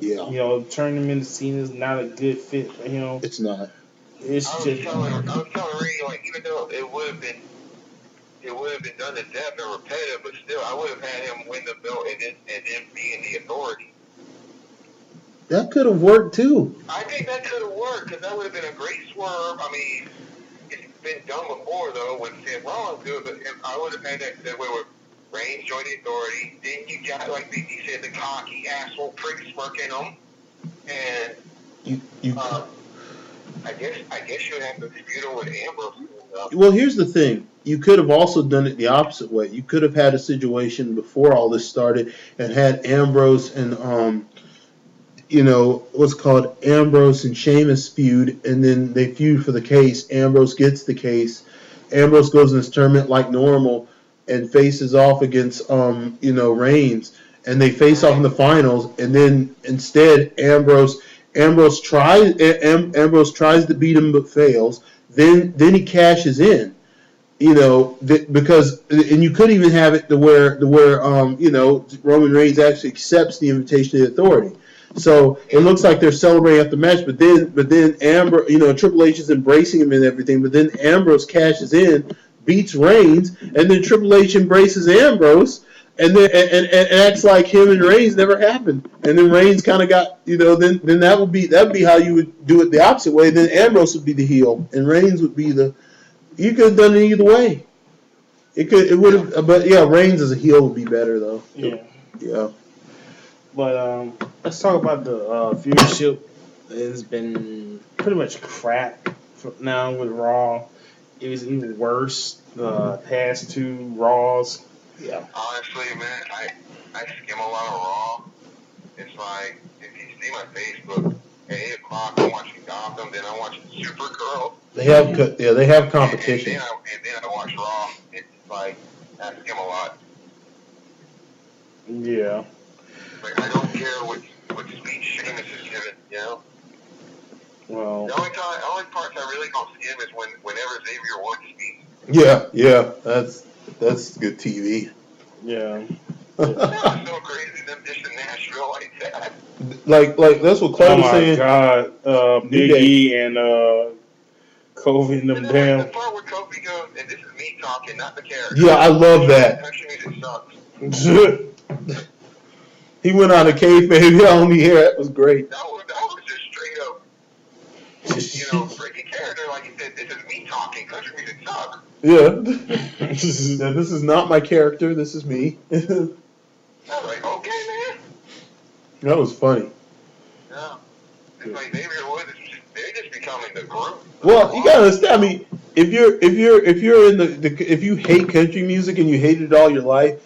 turn him into Cena is not a good fit for him. It's not. It's I was just. telling Ray, even though it would have been done to death and repetitive, but still, I would have had him win the belt and then be in the Authority. That could have worked too. I think that could have worked because that would have been a great swerve. I mean, it's been done before though with Seth Rollins do it, but I would have had that way with Reigns joined the Authority. Then you got, like he said, the cocky asshole prick smirking him, and I guess you would have to dispute him with Ambrose. Well, here's the thing. You could have also done it the opposite way. You could have had a situation before all this started and had Ambrose and what's called Ambrose and Sheamus feud, and then they feud for the case. Ambrose gets the case. Ambrose goes in this tournament like normal and faces off against Reigns, and they face off in the finals. And then instead, Ambrose tries to beat him but fails. Then he cashes in. Because you could even have it to where Roman Reigns actually accepts the invitation to the Authority. So it looks like they're celebrating after the match, but then Ambrose, Triple H is embracing him and everything, but then Ambrose cashes in, beats Reigns, and then Triple H embraces Ambrose, and then and acts like him and Reigns never happened, and then Reigns kind of got then that would be how you would do it the opposite way. Then Ambrose would be the heel, and Reigns would be the. You could have done it either way. It would have, but yeah, Reigns as a heel would be better though. Yeah. But let's talk about the viewership. It's been pretty much crap now with Raw. It was even worse the past 2 Raws. Yeah. Honestly, man, I skim a lot of Raw. It's like, if you see my Facebook, at 8 o'clock I'm watching Gotham, then I'm watching Supergirl. They have competition. And then I watch Raw. It's like, I skim a lot. Yeah. Like, I don't care what speech Sheamus is giving, Well. The only parts I really don't skim is whenever Xavier Woods speaks. Yeah, that's good TV. Yeah. That was so crazy, them dishing Nashville like that. Like that's what Clay was saying. Oh my God, Big E and Kofi and them The part where Kofi goes, and this is me talking, not the character. Yeah, I love that. Country music sucks. He went on a kayfabe on the air. That was great. That was just straight up, breaking character. Like he said, this is me talking. Country music sucks. Yeah. This is not my character. This is me. I was like, okay, man. That was funny. Yeah. It's like Xavier Woods, they're just becoming the group. Well, you gotta understand. I mean, if you hate country music and you hated it all your life,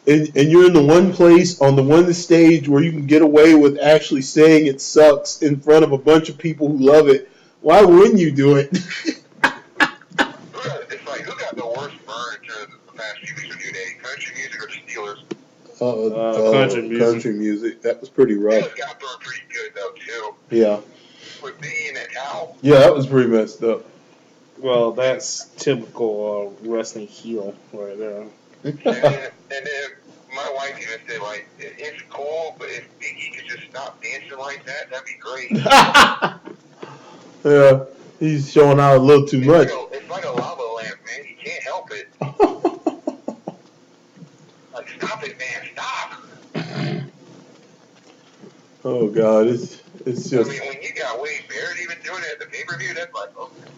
and you're in the one place on the one stage where you can get away with actually saying it sucks in front of a bunch of people who love it, why wouldn't you do it? It's like, who got the worst furniture the past few weeks of New Day? Country music or the Steelers? Country music. That was pretty rough. Steelers got through pretty good, though, too. Yeah. With Biggie and that cow. Yeah, that was pretty messed up. Well, that's typical wrestling heel right there. And then my wife even said, like, it's cool, but if Biggie could just stop dancing like that, that'd be great. Yeah, he's showing out a little too much. It's like a lava lamp, man. He can't help it. Like, stop it, man. Stop. Oh God, it's I just. mean, when you got Wade Barrett even doing it at the pay-per-view, that's like, okay.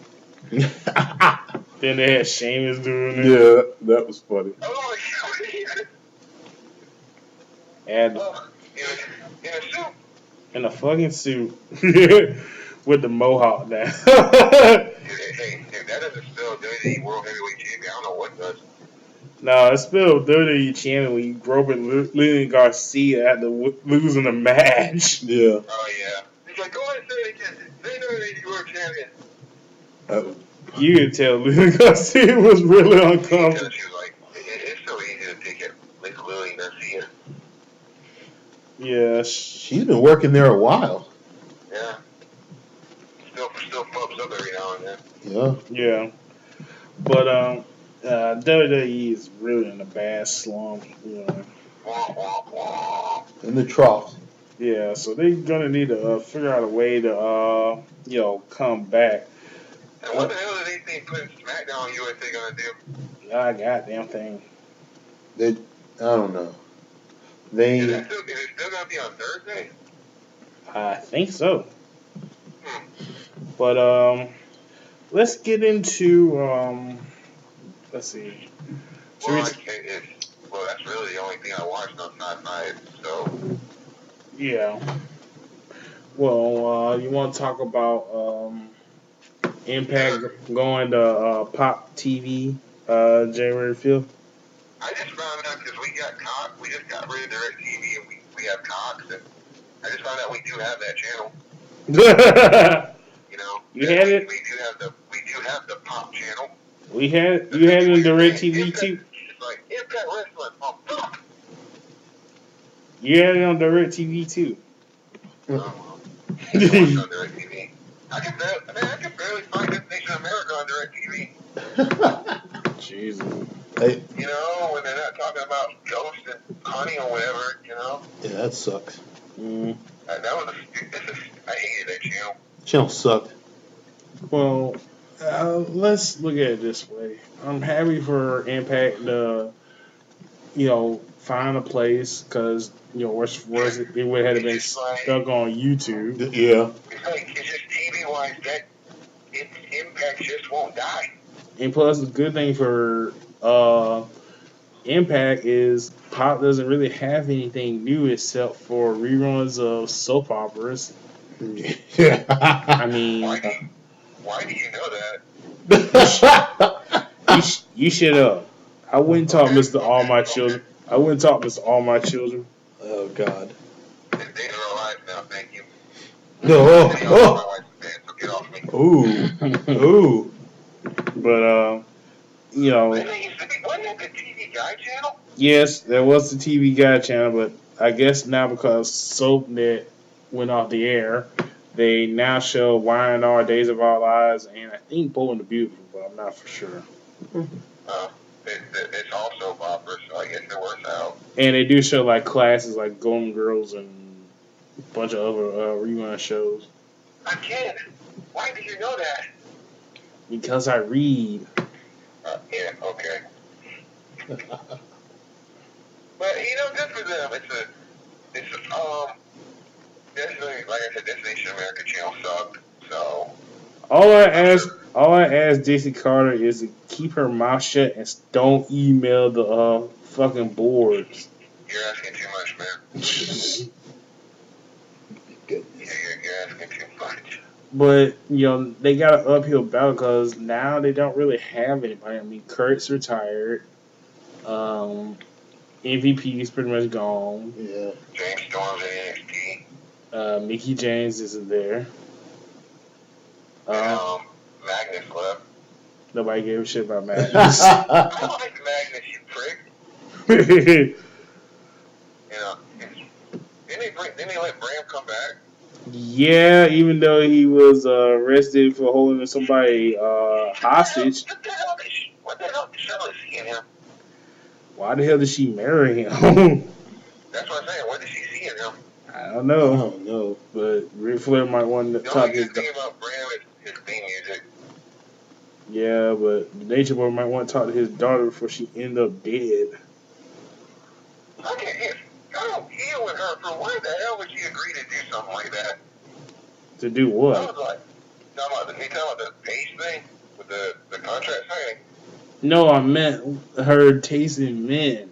Then they had Sheamus doing it. Yeah, that was funny. Oh, my God. And In a suit. in a fucking suit with the mohawk now. Hey, if that doesn't spell WWE World Heavyweight Champion, I don't know what does. No, it's still WWE champion when you groping Lillian Garcia after losing a match. Yeah. Oh, yeah. He's like, go ahead and say it again. Say WWE World Champion. You could tell Lillian Garcia was really uncomfortable. Because she was like, it's so easy to take it like Lillian Garcia. Yeah, She's been working there a while. Yeah. Still pops up every now and then. Yeah. yeah. But WWE is really in a bad slump. You know. Wah, wah, wah. In the trough. Yeah, so they're gonna need to figure out a way to come back. And what the hell do they think putting SmackDown on USA gonna do? Goddamn thing. I don't know. They. Is it still gonna be on Thursday? I think so. But let's get into let's see. Well, that's really the only thing I watched on Sci-Fi. So Yeah. Well, you want to talk about Impact going to Pop TV January 5th? I just found out because we got Cox. We just got rid of DirecTV and we have Cox. And I just found out we do have that channel. You know, You had it? We do have the Pop channel. You had it on DirecTV too? It's like Impact Wrestling on Pop. You had it on DirecTV too. I can watch on DirecTV. I can barely find This Nation America on DirecTV. Jesus. Hey. You know, when they're not talking about Ghost and Honey or whatever, you know. Yeah, that sucks. Mm. I hated that channel. Channel sucked. Well, let's look at it this way. I'm happy for Impact to, find a place because, worse it would have been stuck on YouTube. Yeah. It's just TV-wise, that Impact just won't die. And plus, the good thing for Impact is Pop doesn't really have anything new except for reruns of soap operas. Yeah. I mean, why do you know that? you shut up. I wouldn't talk Mr. All My Children. I wouldn't talk Mr. All My Children. Oh God. They're alive now, thank you. No. My wife's a fan, so get off me. Ooh. But Wasn't it the TV Guide channel? yes, there was the TV Guide channel, but I guess now because SoapNet went off the air, they now show Y&R Days of Our Lives and I think Bold and the Beautiful, but I'm not for sure. It's also opera, so I guess it works out. And they do show like classes like Golden Girls and a bunch of other rerun shows. Again, why do you know that? Because I read. Yeah, okay. But good for them. Definitely, like I said, This Nation America channel sucked. So All I ask JC Carter is to keep her mouth shut and don't email the fucking boards. You're asking too much, man. You're asking too much. But they got an uphill battle because now they don't really have anybody. I mean, Kurt's retired. MVP is pretty much gone. Yeah. James Storm's in NXT. Mickey James isn't there. Magnus left. Nobody gave a shit about Magnus. I like Magnus, you prick. Didn't they let Bram come back? Yeah, even though he was arrested for holding somebody hostage, What the hell did Charlotte see in him? why the hell did she marry him? That's what I'm saying. What did she see in him? I don't I know, don't know. but Ric Flair might want to The talk only to his. good thing about Bram is his theme music. Yeah, but Nature Boy might want to talk to his daughter before she end up dead. I can't. I don't deal with her for why the hell would she agree to do something like that? To do I what? was like, talking about the page thing with the contract signing. No, I meant her tasting men.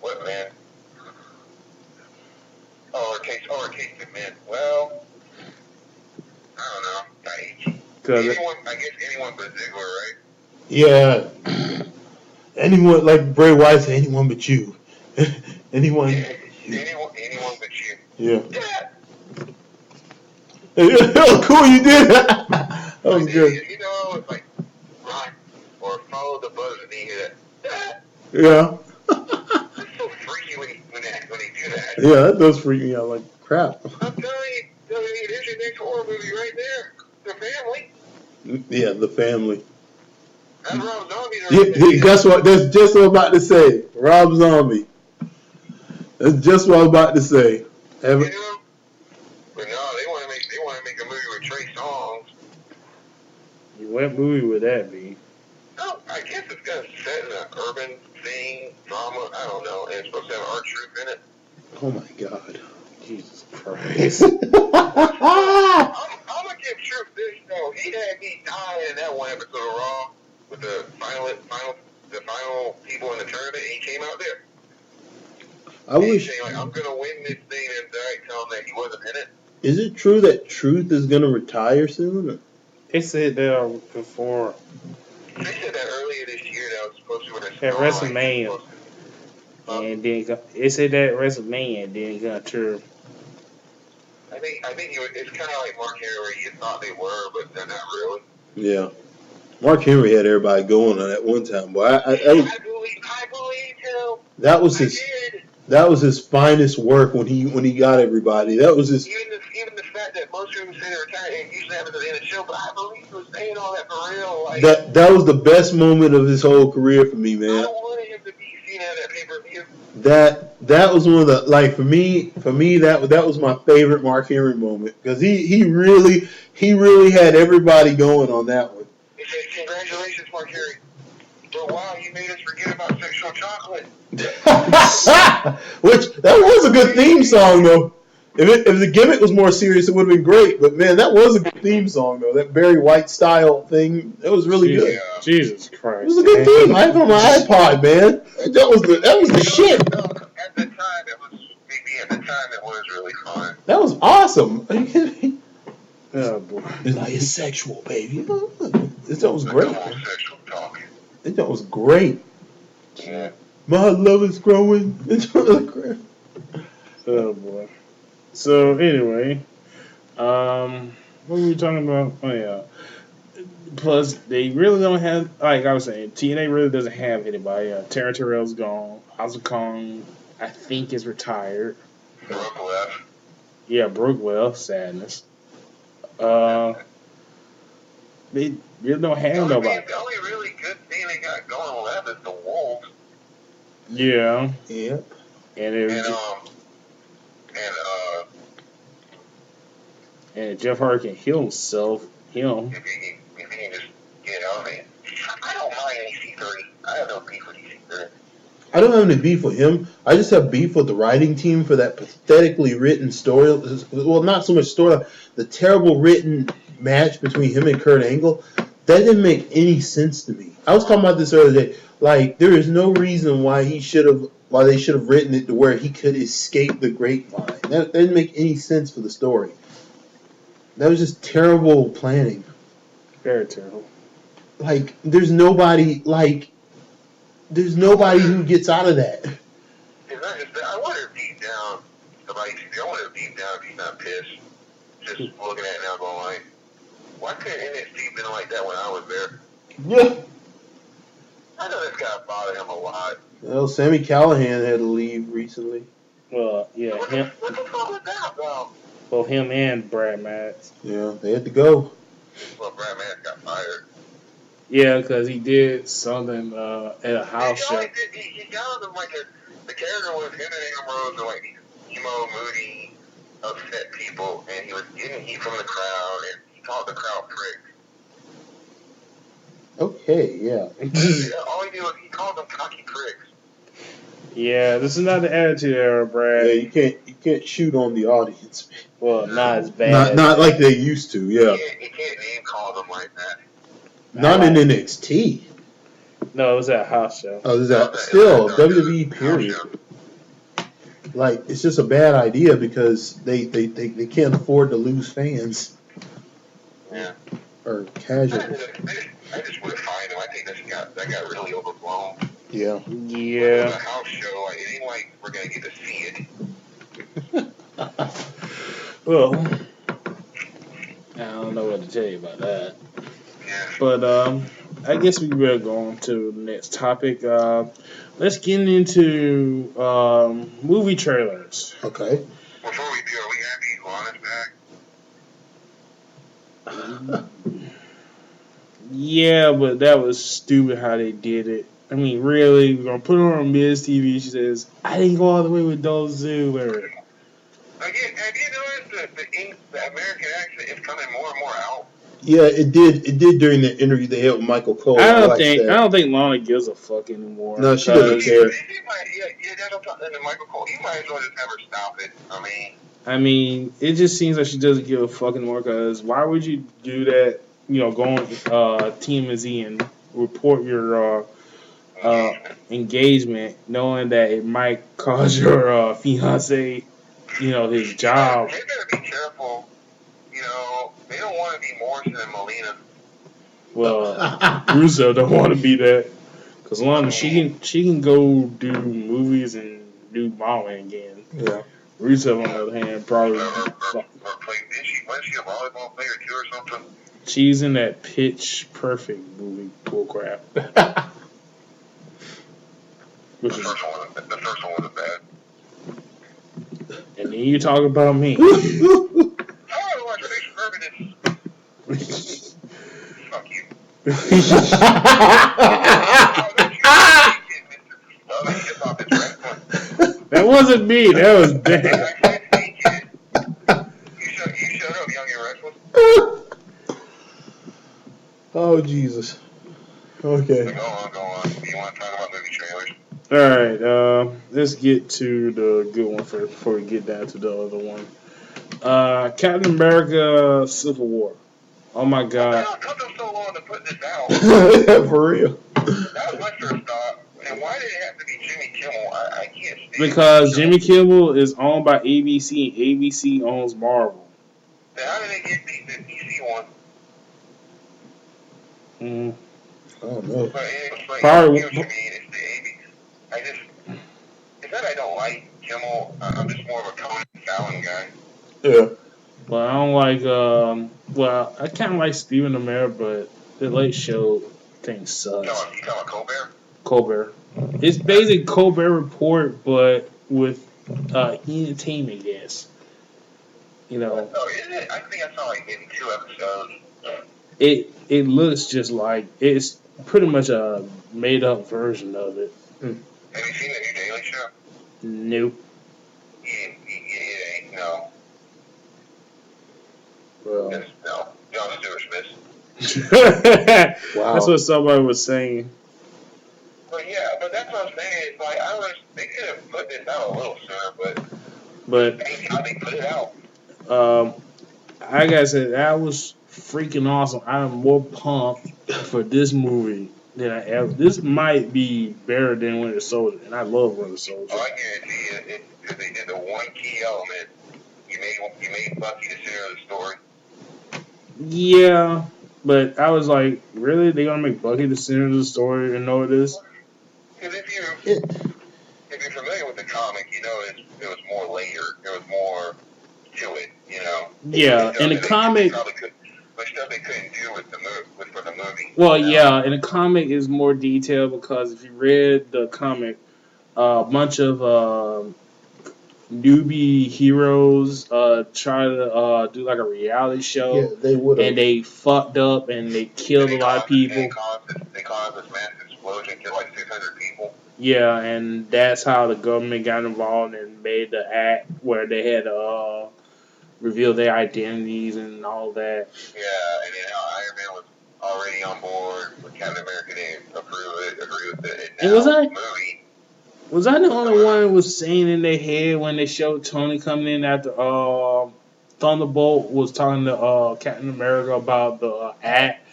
What man? Or taste the men. Well, I don't know. Cause I guess anyone but Ziggler, right? Yeah. Anyone, like Bray Wyatt said, anyone but you. Anyone. Yeah, anyone but you. Yeah. Yeah. Oh, cool, you did that. That was good. You know, it's like run or follow the buzz and you hear that. Yeah. That's so freaky when they do that. Yeah, that does freak me out like crap. I'm telling you, there's your next horror movie right there. The family. Yeah, the family. That's Rob Zombie. Yeah, guess what? That's just what I'm about to say. Rob Zombie. That's just what I was about to say. You know? But no, they want to make a movie with Trey Songz. what movie would that be? No, I guess it's gonna set in an urban thing, drama. I don't know. And it's supposed to have R-Truth in it. Oh my god. Jesus Christ! I'm gonna give Truth this though. He had me dying in that one episode of Raw with the final people in the tournament. And he came out there. I wish. Saying, like, I'm gonna win this thing, and I tell him that he wasn't in it. Is it true that Truth is gonna retire soon? They said that before They said that earlier this year that was supposed to be at WrestleMania, and then they said that at WrestleMania then got true. I think it's kind of like Mark Henry, where you thought they were, but they're not really. Yeah. Mark Henry had everybody going on at one time, boy. I believe him. That was his. That was his finest work when he got everybody. That was his. Even the fact that most of them say they're retired, it usually happens at the end of the show, but I believe he was saying all that for real. Like, that was the best moment of his whole career for me, man. I wanted him to be seen at that pay-per-view. That was one of the, like, for me that was my favorite Mark Henry moment because he really had everybody going on that one. He said, "Congratulations, Mark Henry. But wow, you made us forget about sexual chocolate." Which that was a good theme song though. If the gimmick was more serious, it would have been great. But man, that was a good theme song though. That Barry White style thing, that was really good. Jesus Christ! It was a good theme. I had it on my iPod, man. That was the shit. At the time, it was really fun. That was awesome. Are you kidding me? Oh boy! It's like it's sexual, baby. That was great. Sexual talk. That was great. Yeah. My love is growing. Oh boy! So anyway, what were we talking about? Oh yeah. Plus, they really don't have, like I was saying, TNA really doesn't have anybody. Taryn Terrell's gone. Asuka Kong, I think, is retired. Brooke left. Yeah, Brookwell, sadness. They really don't have nobody. The only really good thing they got going left is the Wolves. Yeah. Yep. And Jeff Hardy can heal himself. Him. If he can just get out of it. I don't mind EC3. I have no beef with EC3. I don't have any beef with him. I just have beef with the writing team for that pathetically written story. Well, not so much story. The terrible written match between him and Kurt Angle. That didn't make any sense to me. I was talking about this earlier day. Like, there is no reason why they should have written it to where he could escape the grapevine. That didn't make any sense for the story. That was just terrible planning. Very terrible. Like, there's nobody who gets out of that. I wonder deep down, if he's not pissed. Just looking at it now going like, why couldn't NXT been like that when I was there? Yeah. I know that's gotta bother him a lot. Well, Sammy Callahan had to leave recently. Well, yeah, What the, him, what the fuck was that about? both him and Brad Matz. Yeah, they had to go. Well, Brad Mans got fired. Yeah, because he did something at a house He show. always did. He got them like the character was him and Ambrose were like these emo, moody, upset people, and he was getting heat from the crowd, and he called the crowd pricks. Okay, yeah. All he did was he called them cocky pricks. Yeah, this is not the Attitude Era, Brad. Yeah, you can't shoot on the audience. Well, not as bad. Not like they used to. Yeah, You can't name call them like that. not in NXT. No, it was at a house show. Oh, is that still WWE? Period. Like it's just a bad idea because they can't afford to lose fans. Yeah. Or casual. I just would have fined him. I think that got really overblown. Yeah. Yeah. It was a house show. It ain't like we're gonna get to see it. Well, I don't know what to tell you about that. Yeah. But I guess we better go on to the next topic. Let's get into movie trailers. Okay. Before we do, are we happy Iguana's back? Yeah, but that was stupid how they did it. I mean, really, we're gonna put her on Miz TV. She says, "I didn't go all the way with Dolph Ziggler." Again, have you noticed the American accent is coming more and more out? Yeah, it did. It did during the interview they had with Michael Cole. I don't think Lana gives a fuck anymore. No, she doesn't care. Yeah, that's what I'm talking. Michael Cole, he might as well just never stop it. I mean, it just seems like she doesn't give a fuck anymore. Because why would you do that? You know, go on TMZ and report your engagement, knowing that it might cause your fiance, you know, his job. They better be careful. You know, they don't want to be Morrison and Molina. Well, Russo don't want to be that. Because Lana, she can go do movies and do modeling again. Yeah. Rusev, on the other hand, probably. Wasn't she a volleyball player too or something? She's in that Pitch Perfect movie, bullcrap. The first one wasn't bad. And then you talk about me. I want to watch Pitch Perfect. Fuck you. That wasn't me. That was bad. You showed up, young and restless. Oh Jesus. Okay. Go on. Do you want to talk about movie trailers? All right. Let's get to the good one first before we get down to the other one. Captain America: Civil War. Oh my God. It took them so long to put this out. For real. That was my first thought. And why did it have to be Jimmy Kimmel? I can't stand Because Jimmy Kimmel is owned by ABC, and ABC owns Marvel. Then how did they get the DC one? Oh no. But it's Probably. you know what I mean? It's the 80s. It's not I don't like Kimmel. I'm just more of a Conan Fallon guy. Yeah. Well, I don't like. Well, I kind of like Stephen Amell, but the Late Show thing sucks. You talking about Colbert? Colbert. It's basically Colbert Report, but with entertainment, yes. You know. Oh, is it? I think I saw like maybe 2 episodes. It looks just like it's pretty much a made up version of it. Have you seen the new Daily Show? Nope. No. Well. No. John Stewart Smith. Wow. That's what somebody was saying. But yeah, but that's what I'm saying. It's like they could have put this out a little sooner, But how they put it out. I gotta say that was freaking awesome. I'm more pumped for this movie than I ever. This might be better than Winter Soldier, and I love Winter Soldier. Oh, I guarantee you, if they did the one key element, you made Bucky the center of the story. Yeah, but I was like, really? They gonna make Bucky the center of the story and know it is? Because if you're familiar with the comic, you know it was more layered. There was more to it, you know. Yeah, in the comic. But stuff they couldn't do for the movie. Well, yeah, in the comic is more detailed because if you read the comic, a bunch of newbie heroes try to do like a reality show, Yeah, they would and have. they fucked up and they killed a lot of people. They caused this massive explosion, killed like 600 people. Yeah, and that's how the government got involved and made the act where they had to reveal their identities and all that. Yeah, and then how Iron Man was already on board with Captain America didn't agree with it. And And now the movie, was I the only one who was saying in their head when they showed Tony coming in after Thunderbolt was talking to Captain America about the act?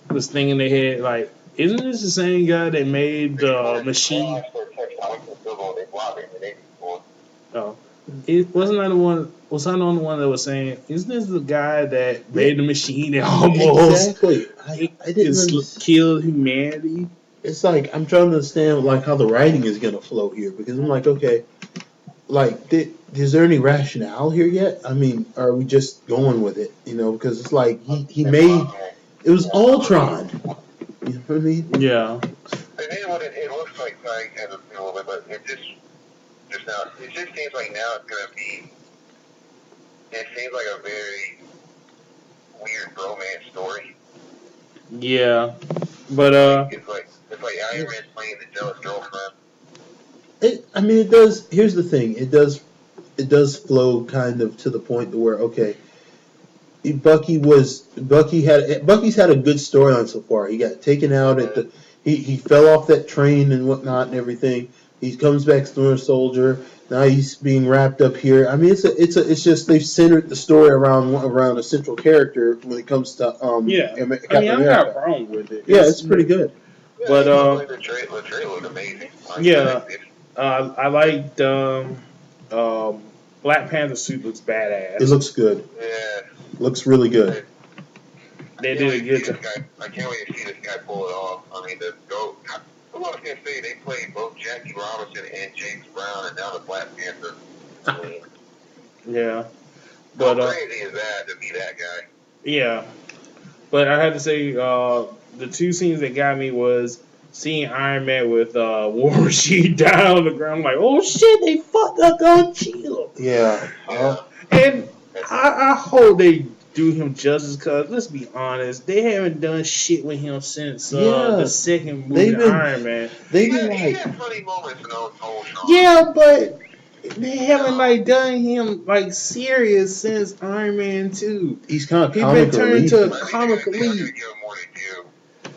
Was thinking in their head like, isn't this the same guy that made the machine? Oh, it wasn't I the one. Was I the only one that was saying, isn't this the guy that made the machine that almost Exactly. I didn't understand. killed humanity? It's like I'm trying to understand like how the writing is gonna flow here because I'm like, okay, like is there any rationale here yet? I mean, are we just going with it? You know, because it's like he made it was Ultron. You know what I mean? Yeah. And then what it looks like as a little bit, but it just now it just seems like now it's gonna be. It seems like a very weird romance story. Yeah, but it's like Iron Man's playing the jealous girlfriend. I mean, it does. Here's the thing. It does flow kind of to the point to where okay, Bucky's had a good storyline so far. He got taken out at the he fell off that train and whatnot and everything. He comes back Storm Soldier. Now he's being wrapped up here. I mean, it's just they've centered the story around a central character when it comes to yeah. Captain I mean, I America. got a problem with it. Yeah, it's pretty good. Yeah, But the trailer looked amazing. Yeah, I liked Black Panther suit looks badass. It looks good. Yeah, Looks really good. They did a good job. I can't wait to see this guy pull it off. I mean, I was gonna say they played both Jackie Robinson and James Brown, and now the Black Panther. I mean, Yeah, how but crazy is that to be that guy? yeah, but I had to say the two scenes that got me was seeing Iron Man with War Machine down on the ground. I'm like, oh shit, they fucked up on Shield. Yeah. And I hope they do him justice because let's be honest, they haven't done shit with him since the second movie Iron Man. They've He been had funny moments in Ultron. Yeah, but they haven't like done him like serious since Iron Man 2. He's kind of He's comic been turned relief. into I comic think they're relief. gonna give him more to do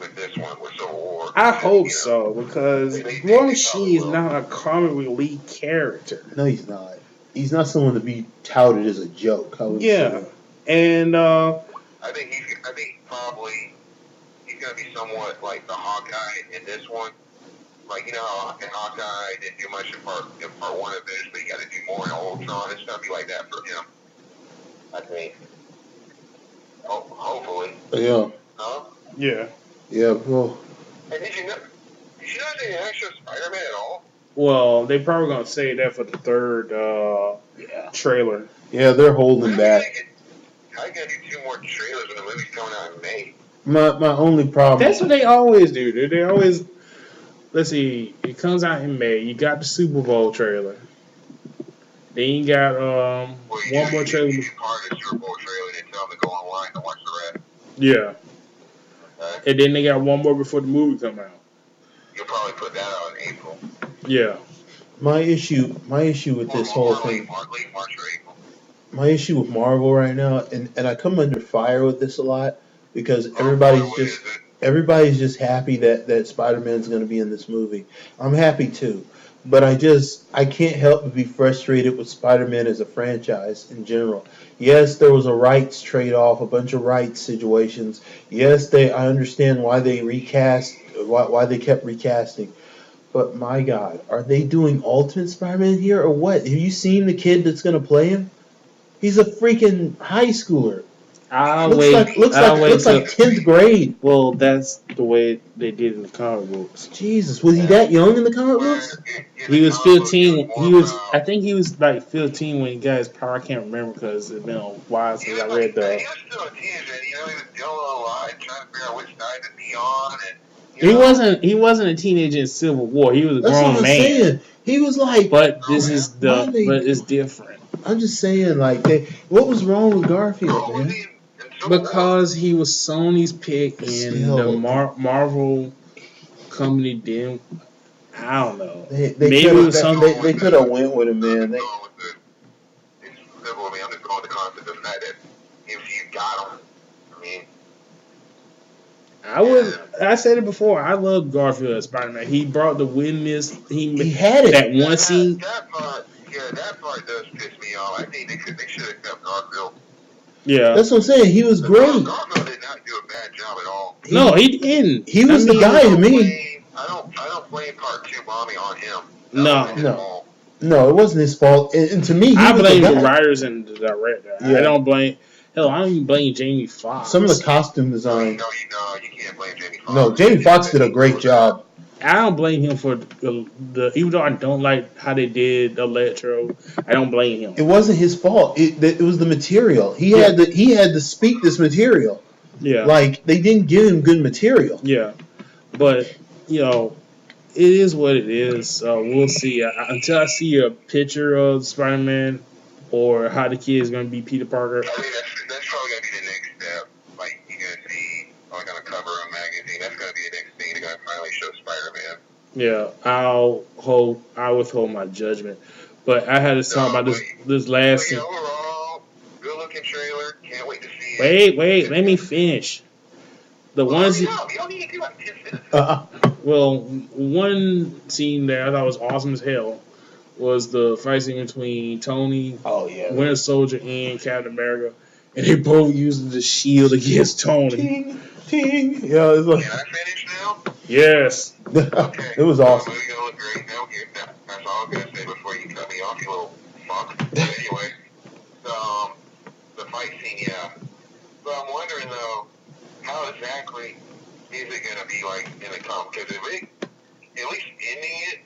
with this one with Civil War. I hope so because War Machine is not a comic relief character. No, he's not. He's not someone to be touted as a joke. Yeah, and I think probably he's gonna be somewhat like the Hawkeye in this one. Like, you know how in Hawkeye didn't do much in part one of this, but he got to do more in Ultron. It's gonna be like that for him, I think. Hopefully. Yeah. Huh? yeah. Yeah. Well. And did you know they actually Spider-Man at all? Well, they probably gonna say that for the third trailer. Yeah, they're holding back. How you gonna do 2 more trailers when the movie's coming out in May? My only problem. That's what they always do, dude. They always. Let's see. It comes out in May. You got the Super Bowl trailer. Then you got one more trailer. You can part of the Super Bowl trailer and tell them to go online and watch the rest. Yeah. Okay. And then they got one more before the movie come out. You'll probably put that out in April. Yeah. My issue with this whole thing. Late March or April. My issue with Marvel right now, and I come under fire with this a lot because everybody's just happy that Spider-Man's going to be in this movie. I'm happy too, but I can't help but be frustrated with Spider-Man as a franchise in general. Yes, there was a rights trade-off, a bunch of rights situations. Yes, I understand why they why they kept recasting. But my God, are they doing Ultimate Spider-Man here or what? Have you seen the kid that's going to play him? He's a freaking high schooler. Looks like 10th grade. Well, that's the way they did in the comic books. Jesus, was he that young in the comic books? He was 15. I think he was like 15 when he got his power. I can't remember because it's been a while since I read the. He was still a teenager. He was dealing with a lot and trying to figure out which side to be on, and He wasn't a teenager in Civil War. He was a That's what grown I'm man. saying. He was like, But why they- it's different I'm just saying, like, what was wrong with Garfield, How old was man? he in Civil War? because he was Sony's pick and Still. the Marvel company didn't. I don't know. They Maybe could it was something. they could have went with him, man. I'm just going with the concept of the fact that MCU got him. I mean, I said it before. I love Garfield as Spider-Man. He brought the witness. He had it. That one scene. That part does piss me off. I think they should have kept Garfield. Yeah. That's what I'm saying. He was great. Garfield did not do a bad job at all. No, he didn't. He was the guy to me. I don't blame Part 2 bombing on him. No. No, it wasn't his fault. And to me, I blame the the writers and the director. Yeah. I don't blame. Hell, I don't even blame Jamie Foxx. Some of the costume design. No, you can't blame Jamie Foxx. No, Jamie Foxx did a great job. I don't blame him for the even though I don't like how they did Electro, I don't blame him. It wasn't his fault. It was the material. He had to speak this material. Yeah. Like, they didn't give him good material. Yeah. But, you know, it is what it is. We'll see. Until I see a picture of Spider-Man or how the kid is going to be Peter Parker. I think that's probably going to be the next step. Like, you're going to see, like, on a cover of a magazine, that's going to be the next thing. They're going to finally show Spider-Man. Yeah, I withhold my judgment. But I had to talk about this last scene. Overall, good looking trailer. Can't wait to see it. Wait, let me finish. The ones. You don't need to do like 10 minutes. Well, one scene that I thought was awesome as hell was the fight scene between Tony, Winter Soldier, and Captain America, and they both using the shield against Tony. Ting, ting. Yeah, it's like, Can I finish now? Yes. Okay. It was awesome. The movie's gonna look great. That's all I was gonna say before you cut me off, you little fuck. But anyway, the fight scene, yeah. But I'm wondering though, how exactly is it gonna be like in the comic? Because if it, at least ending it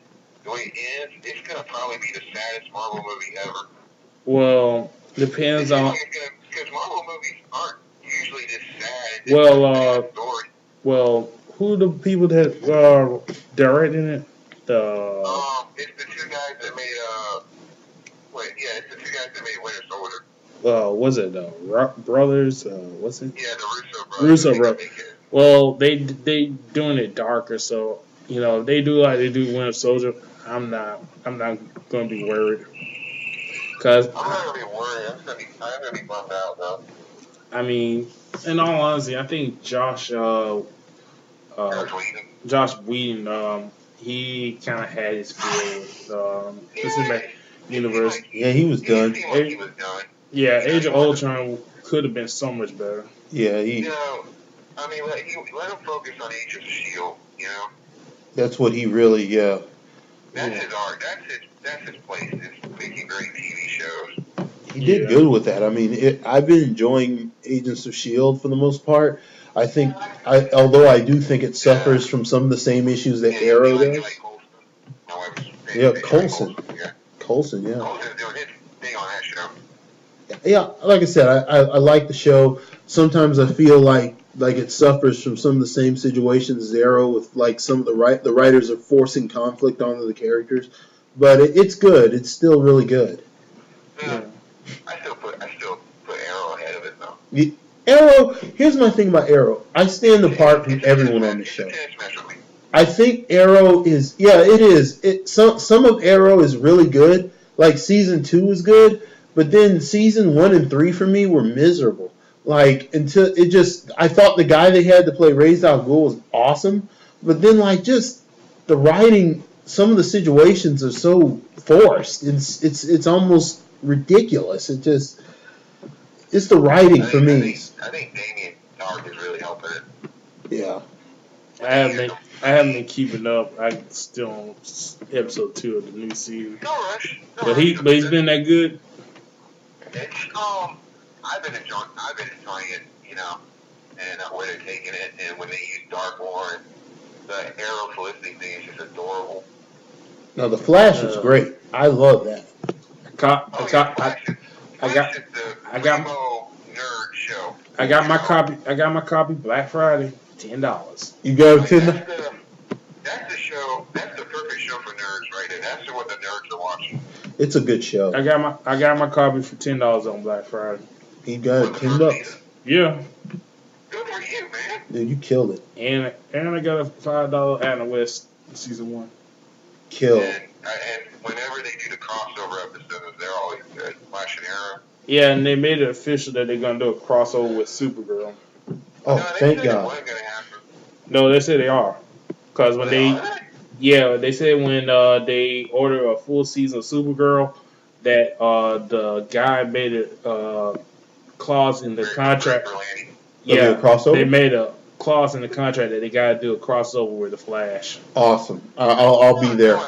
the way it ends, it's gonna probably be the saddest Marvel movie ever. Well, depends on. Because Marvel movies aren't usually this sad. Well, who the people that directing it? It's the two guys that made it's the two guys that made Winter Soldier. Was it brothers? What's it? Yeah, the Russo brothers. Well, they doing it darker, so you know they do like they do Winter Soldier. I'm not gonna be worried. Cause I'm not gonna be worried. I'm gonna be bummed out though. I mean, in all honesty, I think Josh Whedon, he kind of had his feel with this universe. Yeah, he was done. He was done. Yeah, Age of Ultron could have been so much better. Yeah, I mean, let him focus on Age of S.H.I.E.L.D., you know? That's what he really, That's his art. That's his place, is making great TV shows. He did good with that. I mean, I've been enjoying Agents of S.H.I.E.L.D. for the most part. I think, although I do think it suffers from some of the same issues that Arrow does. Coulson. Coulson, yeah. Coulson's doing his thing on that show. Yeah, like I said, I like the show. Sometimes I feel like it suffers from some of the same situations as Arrow, with like some of the writers are forcing conflict onto the characters. But it's good. It's still really good. Yeah. I still put Arrow ahead of it though. Arrow. Here's my thing about Arrow. I stand apart from everyone on the show. I think Arrow is it is. Some of Arrow is really good. Like season 2 is good, but then season 1 and 3 for me were miserable. Like until it just, I thought the guy they had to play Ra's al Ghul was awesome, but then like just the writing, some of the situations are so forced. It's almost ridiculous. It's the writing for me. I think Damien Dark is really helping it. Yeah. I haven't been keeping up. I'm still on episode 2 of the new season. No rush. But he's been that good. It's I've been enjoying it, you know, and where they're taking it, and when they use Dark War and the Arrow Felicity thing is just adorable. No, the Flash was great. I love that. I got my copy. I got my copy Black Friday. $10. You got Like, to that's the show. That's the perfect show for nerds right there. That's what the nerds are watching. It's a good show. I got my copy for $10 on Black Friday. You got it $10. Yeah, Good for you, man. Dude, you killed it. and I got a $5 Adam West season 1. Killed. And whenever they do the crossover episodes, they're always good. Flash and Arrow. Yeah, and they made it official that they're gonna do a crossover with Supergirl. Oh, No, they thank said it God. wasn't gonna happen. No, they say they are, cause when They they are? yeah they said when they order a full season of Supergirl that the guy made a clause in the contract. Yeah, Yeah, crossover. they made a clause in the contract that they gotta do a crossover with the Flash. Awesome. I'll be there.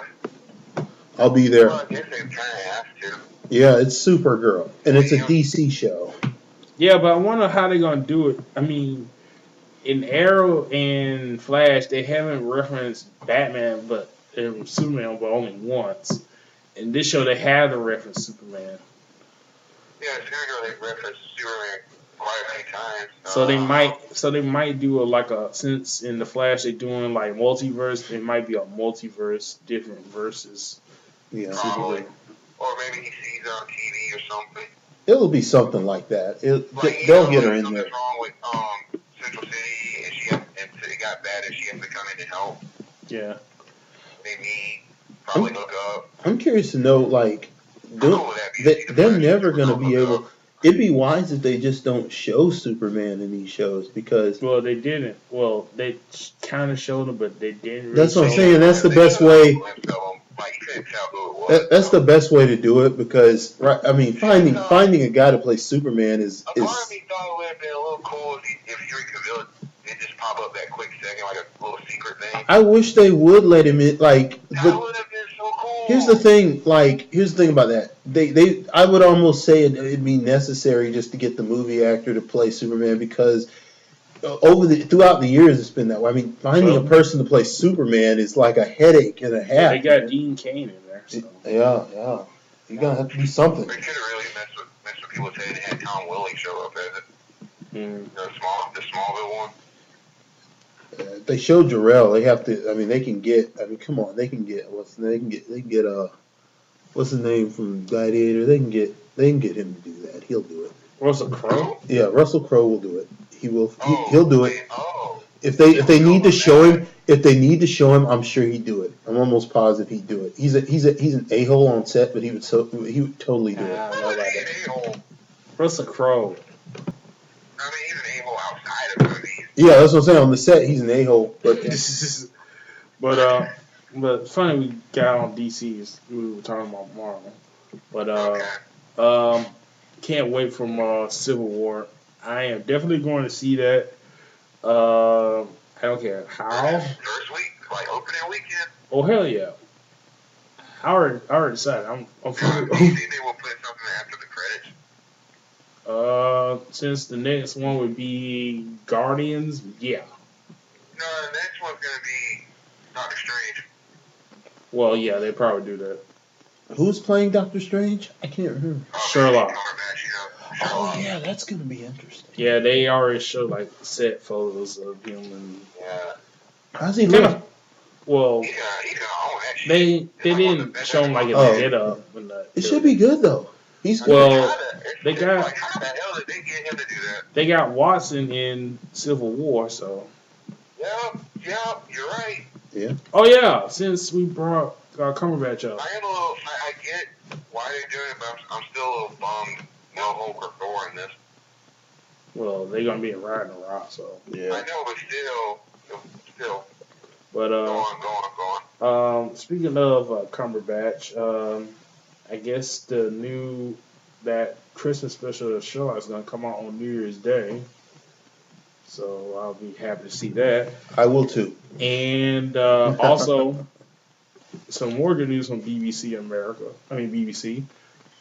I'll be there. Well, I guess they kind of have to. Yeah, it's Supergirl, and it's a DC show. Yeah, but I wonder how they're gonna do it. I mean, in Arrow and Flash, they haven't referenced Batman, but Superman, but only once. In this show, they have to reference Superman, Yeah, Supergirl, they referenced Superman quite a few times. so they might do since in the Flash they're doing like multiverse, it might be a multiverse, different verses. Yeah, Probably. Or maybe he sees it on TV or something. it'll be something like that. Like, They'll get her in something's there. wrong with Central City, and it got bad, and she has to come in and help. Yeah, They meet, probably hook up. I'm curious to know, like, How cool would that be to see the they're Flash never and going to Supergirl be hook able. up? It'd be wise if they just don't show Superman in these shows because well they didn't. Well, they kind of showed him, but they didn't. Really That's what I'm show saying. him. That's the They best showed way. a glimpse of him, like, you couldn't tell who it was. That's the best way to do it because, right? I mean, finding a guy to play Superman is A part of me thought it would have been a little cool if Henry Cavill did just pop up that quick second, like a little secret thing. I wish they would let him in. Like, That but would have been so cool. here's the thing. Like, here's the thing about that. I would almost say it'd be necessary just to get the movie actor to play Superman because throughout the years it's been that way. I mean, finding a person to play Superman is like a headache and a half. They got Dean Cain in there. So. Yeah. You're gonna have to do something. They could have really messed with people's head and had Tom Welling show up as it. The Smallville one. They showed Jarrell. They have to. I mean, they can get. I mean, come on. They can get. They can get. What's his name from Gladiator? They can get him to do that. He'll do it. Russell Crowe? Yeah, Russell Crowe will do it. He will. Oh, He'll do it. wait, oh. If they need to show him, I'm sure he'd do it. I'm almost positive he'd do it. He's an a-hole on set, but he would totally do it. Nah, Why would he an a-hole? Russell Crowe. I mean, he's an a-hole outside of movies. Yeah, that's what I'm saying. On the set, he's an a-hole, but But funny we got on DC's. We were talking about Marvel. But Okay. can't wait for Civil War. I am definitely going to see that. I don't care how. First week, like opening weekend. Oh hell yeah! I already decided. I'm Do you think they will put something after the credits? since the next one would be Guardians, yeah. No, the next one's gonna be Doctor Strange. Well, yeah, they probably do that. who's playing Doctor Strange? I can't remember. Sherlock. Cumberbatch, you know. Oh Sherlock. yeah, that's gonna be interesting. Yeah, they already showed like set photos of him and. Yeah. How's he look? Well, He's gonna own that shit. they didn't show him like in Oh. the get up. And It should be good though. He's good. Well, they It's got- like, how the hell did they get him to do that? They got Watson in Civil War, so. Yep, you're right. Oh yeah, since we brought Cumberbatch up. I am a little. I get why they're doing it, but I'm still a little bummed. No Hulk or Thor in this. Well, they're gonna be in Ragnarok, so. I know, but still. But Go on. speaking of Cumberbatch, I guess that Christmas special of Sherlock is gonna come out on New Year's Day. So I'll be happy to see that. I will too. And also, some more good news from BBC America. I mean BBC.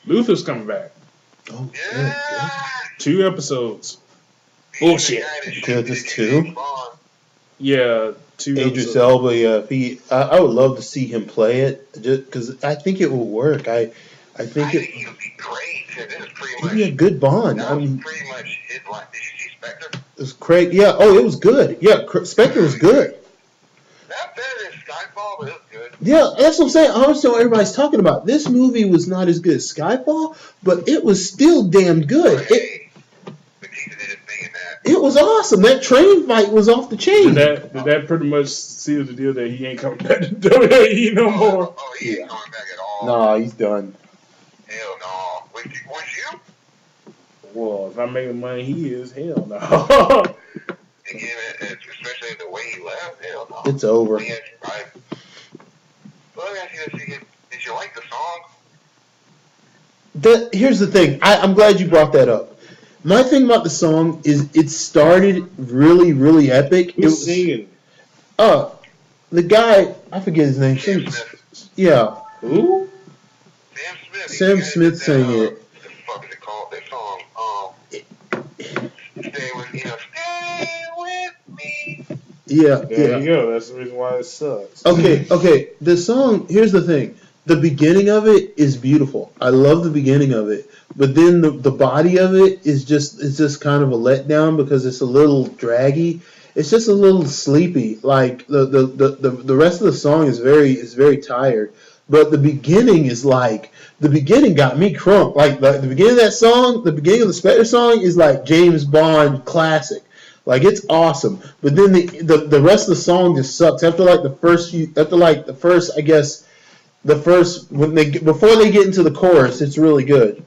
Luther's coming back. Oh, Yeah. 2 episodes. He's Bullshit. the guy that shoots Yeah, just the 2? James Bond. Yeah, 2 Idris episodes. Elba. Yeah, I would love to see him play it, just because I think it will work. I I think think he would be great. This is pretty it'd much. be a good Bond. That I was mean, pretty much his life. Did you see Spectre? It was Craig. Yeah. Oh, it was good. Yeah, Spectre was good. Not better than Skyfall, but it was good. Yeah, that's what I'm saying. I understand what everybody's talking about. This movie was not as good as Skyfall, but it was still damn good. Hey, Batista did his thing in that. It was awesome. That train fight was off the chain. Did that pretty much seal the deal that he ain't coming back to WWE no more? Oh, he ain't coming back at all. Nah, he's done. Hell no. Was you? Well, if I'm making money, he is. Hell no. Again, especially the way he left. Hell no. It's over. Well, let me ask you this. Did you like the song? Here's the thing. I'm glad you brought that up. My thing about the song is it started really, really epic. Who's singing? The guy, I forget his name. Sam Smith. Yeah. Who? Sam Smith. Sam Smith sang it. What the fuck is it called? That song. Stay with me. Yeah. There you go. That's the reason why it sucks. Okay. The song, here's the thing. The beginning of it is beautiful. I love the beginning of it. But then the body of it is just kind of a letdown because it's a little draggy. It's just a little sleepy. Like the rest of the song is very tired. But the beginning got me crunk. Like the beginning of that song, the beginning of the Spectre song is like James Bond classic. Like it's awesome. But then the rest of the song just sucks. Before they get into the chorus, it's really good.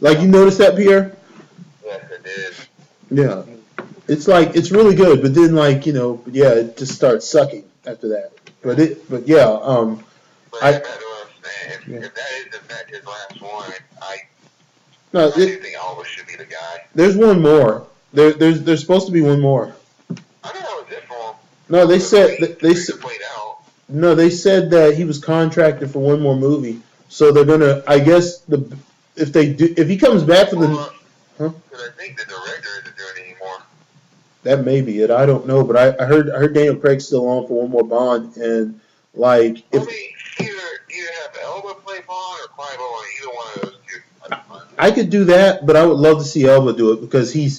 Like you noticed that, Pierre? Yes, it did. Yeah. It's really good, but then it just starts sucking after that. But yeah, But that's what I'm saying. If that is in fact his last one, I do think Alba should be the guy. There's one more. There's supposed to be one more. I thought that was it for him. No, they said Played out. no, they said that he was contracted for one more movie. So they're gonna, I guess if he comes back for Because I think the director isn't doing it anymore. that may be it. I don't know, but I heard Daniel Craig's still on for one more Bond, and like if either have Elba play Bond or Clive Owen, either one of those two. I could do that, but I would love to see Elba do it because he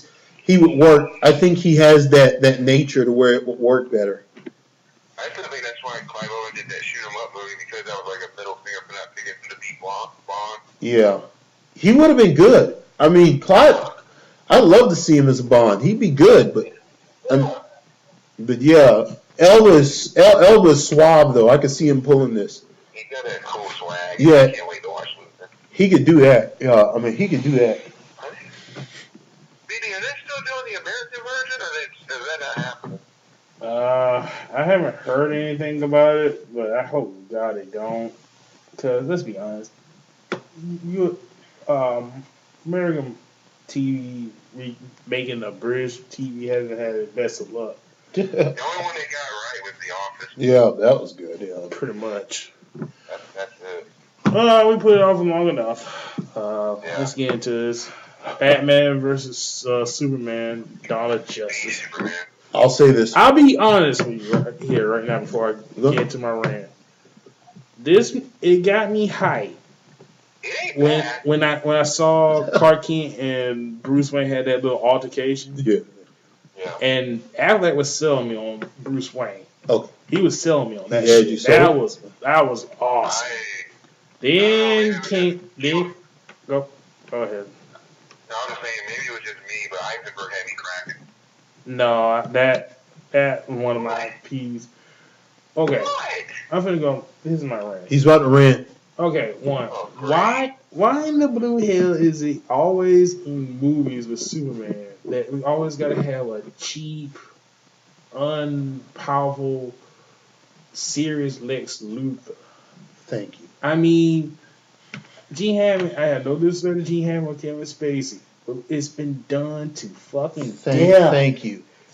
would work. I think he has that nature to where it would work better. I still think that's why Clive Owen did that shoot 'em up movie, because that was like a middle finger for not picking him to beat Bond. Yeah, he would have been good. I mean, Clive. I'd love to see him as a Bond. He'd be good, but yeah, Elba's suave though. I could see him pulling this. He got that cool swag. Yeah. I can't wait to watch Luther. He could do that. Yeah, I mean, he could do that. BD, are they still doing the American version, or is that not happening? I haven't heard anything about it, but I hope to God they don't. Cause let's be honest, American TV making a British TV hasn't had the best of luck. The only one they got right was The Office. Yeah, that was good. Yeah, Pretty much. That's it. We put it off long enough. Let's get into this. Batman versus Superman, Dawn of Justice. Superman. I'll say this. I'll be honest with you right now before I get to my rant. It got me hyped It ain't bad. when I saw Clark Kent and Bruce Wayne had that little altercation. Yeah. Yeah. And Affleck was selling me on Bruce Wayne. Okay. He was selling me on that Yeah, shit. you said it? That was awesome. Then go ahead. No, I'm just saying, maybe it was just me, but Eisenberg had me cracking. No, that one of my peeves. Okay, What? I'm finna go. This is my rant. He's about to rant. Okay, one. Oh, great. Why in the blue hell is it always in movies with Superman that we always gotta have a cheap, unpowerful, serious Lex Luthor? Thank you. I mean, Gene Hammond, I have no disrespect to Gene Hammond or Kevin Spacey, but it's been done to fucking death.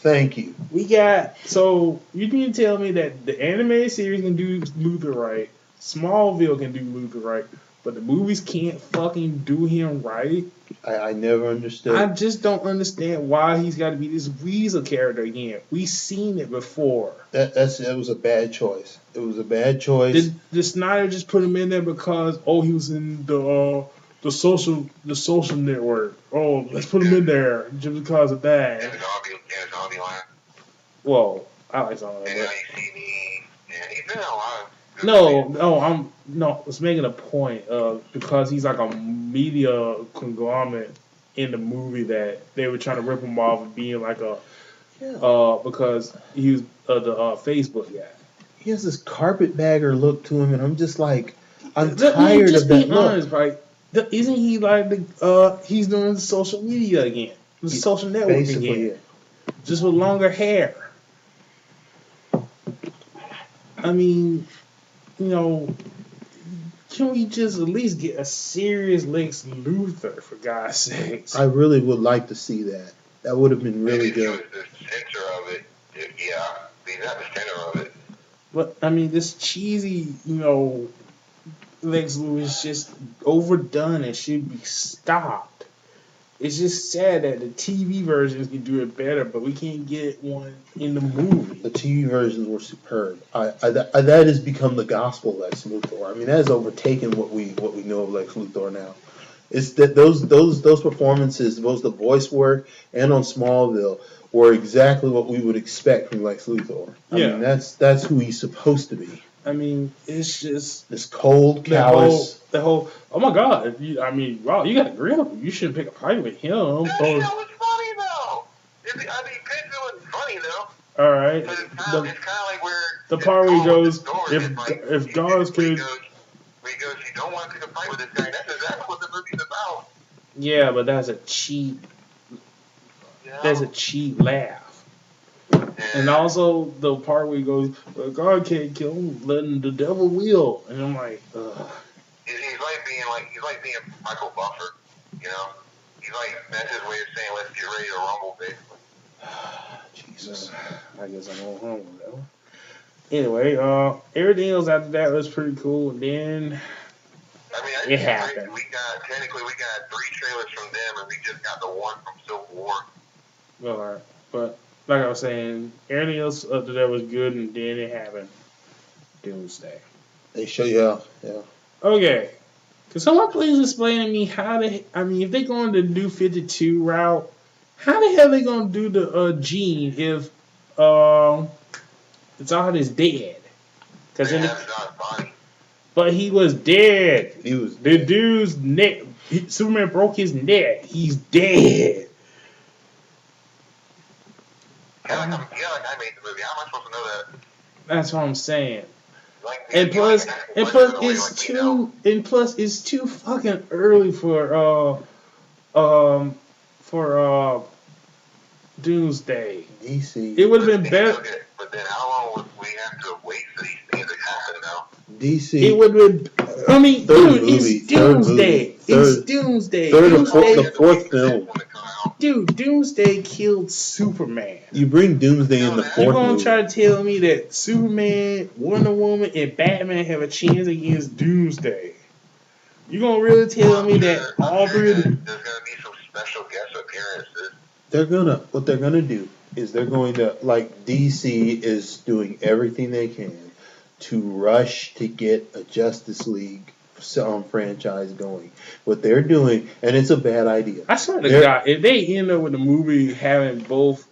Thank you. We got, so you mean to tell me that the animated series can do Luthor right, Smallville can do Luthor right, but the movies can't fucking do him right? I never understood. I just don't understand why he's got to be this Weasel character again. We've seen it before. That was a bad choice. It was a bad choice. Did Snyder just put him in there because he was in the the social network. Oh, let's put him in there just because of that. And Zombie Land. Well, I like some of And that. now you see me. And he's been in a lot of good No, I was making a point because he's like a media conglomerate in the movie that they were trying to rip him off of being like a because he was the Facebook guy. He has this carpetbagger look to him, and I'm just like, I'm Just tired just of that be look. honest, right? Isn't he like he's doing social media again, the social network Basically, again, just with longer hair? I mean, can we just at least get a serious Lex Luthor for God's sakes? I really would like to see that. That would have been really If he was good. the center of it, yeah, he's not the center of it. But I mean, this cheesy, Lex Luthor is just overdone and should be stopped. It's just sad that the TV versions can do it better, but we can't get one in the movie. The TV versions were superb. That has become the gospel Lex Luthor. I mean, that has overtaken what we know of Lex Luthor now. It's that those performances, both the voice work and on Smallville, were exactly what we would expect from Lex Luthor. I mean, that's who he's supposed to be. I mean, it's just this cold, callous. The whole. Oh my God! Wow, you got a grip. You shouldn't pick a fight with him. That was funny though. Pitch was funny though. All right. But it's kind of like where the part where he goes, if Gauze could. Where he goes, you don't want to pick a fight with this guy. That's exactly what the movie's about. Yeah, but that's a cheap. That's a cheap laugh. And also the part where he goes, well, God can't kill him, letting the devil will. And I'm like, ugh. He's like being Michael Buffer, you know? He's like, that's his way of saying, let's get ready to rumble, basically. Jesus. I guess I'm going home with that one. Anyway, everything else after that was pretty cool. And then it happened. We got 3 trailers from them, and we just got the one from Civil War. Well, all right. But like I was saying, everything else after that was good, and then it happened. Doomsday. They show you, yeah. Okay. Can someone please explain to me if they're going to do 52 route, how the hell are they going to do the Gene if Zod is dead? But he was dead. He was the dead. Dude's neck. Superman broke his neck. He's dead. Yeah, like I made the movie. How am I supposed to know that? That's what I'm saying. And plus, it's too fucking early for Doomsday. DC. It would have been better. But then how long would we have to wait for these things to happen now? DC. It would have been. I mean, dude, it's Doomsday. It's Doomsday. The fourth film. Dude, Doomsday killed Superman. You bring Doomsday in the fourth movie. You gonna try to tell me that Superman, Wonder Woman, and Batman have a chance against Doomsday? You gonna really tell me that all three of them? There's gonna be some special guest appearances. What they're gonna do is they're going to, like DC is doing everything they can to rush to get a Justice League franchise going. What they're doing, and it's a bad idea. I swear to God, if they end up with the movie having both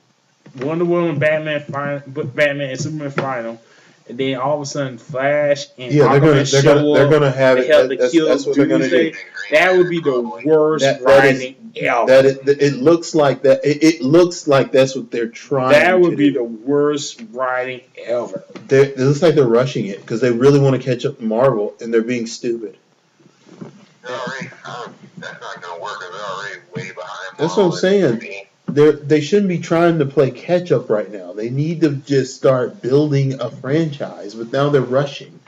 Wonder Woman, Batman and Superman fight them, and then all of a sudden Flash and Aquaman show up, they're gonna have it. That's what they're gonna do. That would be the worst writing ever. It looks like that. It looks like that's what they're trying. That would be the worst writing ever. It looks like they're rushing it because they really want to catch up to Marvel, and they're being stupid. That's not gonna work. They're already way behind. That's what I'm saying. They shouldn't be trying to play catch up right now. They need to just start building a franchise, but now they're rushing.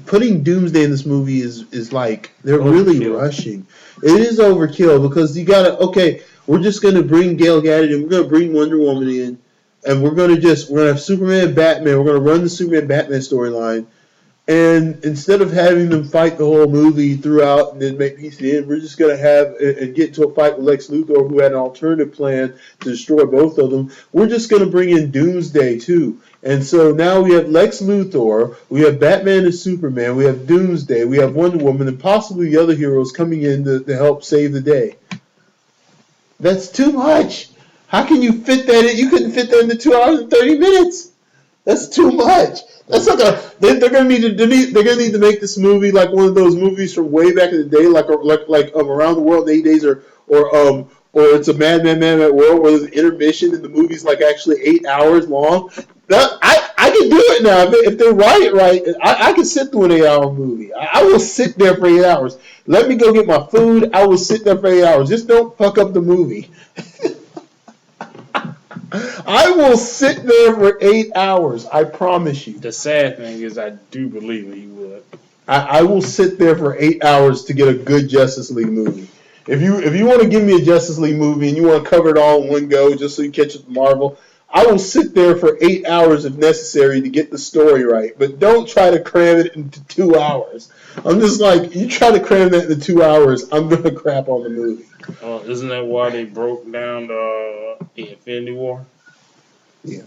Putting Doomsday in this movie is like they're really rushing. It is overkill because you gotta we're just gonna bring Gal Gadot and we're gonna bring Wonder Woman in, and we're gonna have Superman and Batman. We're gonna run the Superman Batman storyline, And instead of having them fight the whole movie throughout and then make peace at the end, we're just going to have and get to a fight with Lex Luthor, who had an alternative plan to destroy both of them. We're just going to bring in Doomsday too. And so now we have Lex Luthor, we have Batman and Superman, we have Doomsday, we have Wonder Woman, and possibly the other heroes coming in to help save the day. That's too much. How can you fit that in? You couldn't fit that into 2 hours and 30 minutes. That's too much. That's like they're gonna need to make this movie like one of those movies from way back in the day, like Around the World in 8 Days, or it's a Mad World where there's an intermission and the movie's like actually 8 hours long. I can do it now if they write it right. I can sit through an 8-hour movie. I will sit there for 8 hours. Let me go get my food. I will sit there for 8 hours. Just don't fuck up the movie. I will sit there for 8 hours. I promise you. The sad thing is, I do believe he would. I will sit there for 8 hours to get a good Justice League movie. If you want to give me a Justice League movie and you want to cover it all in one go just so you catch up to Marvel, I will sit there for 8 hours if necessary to get the story right. But don't try to cram it into 2 hours. I'm just like, you try to cram that into 2 hours, I'm going to crap on the movie. Isn't that why they broke down the Infinity War? Yeah.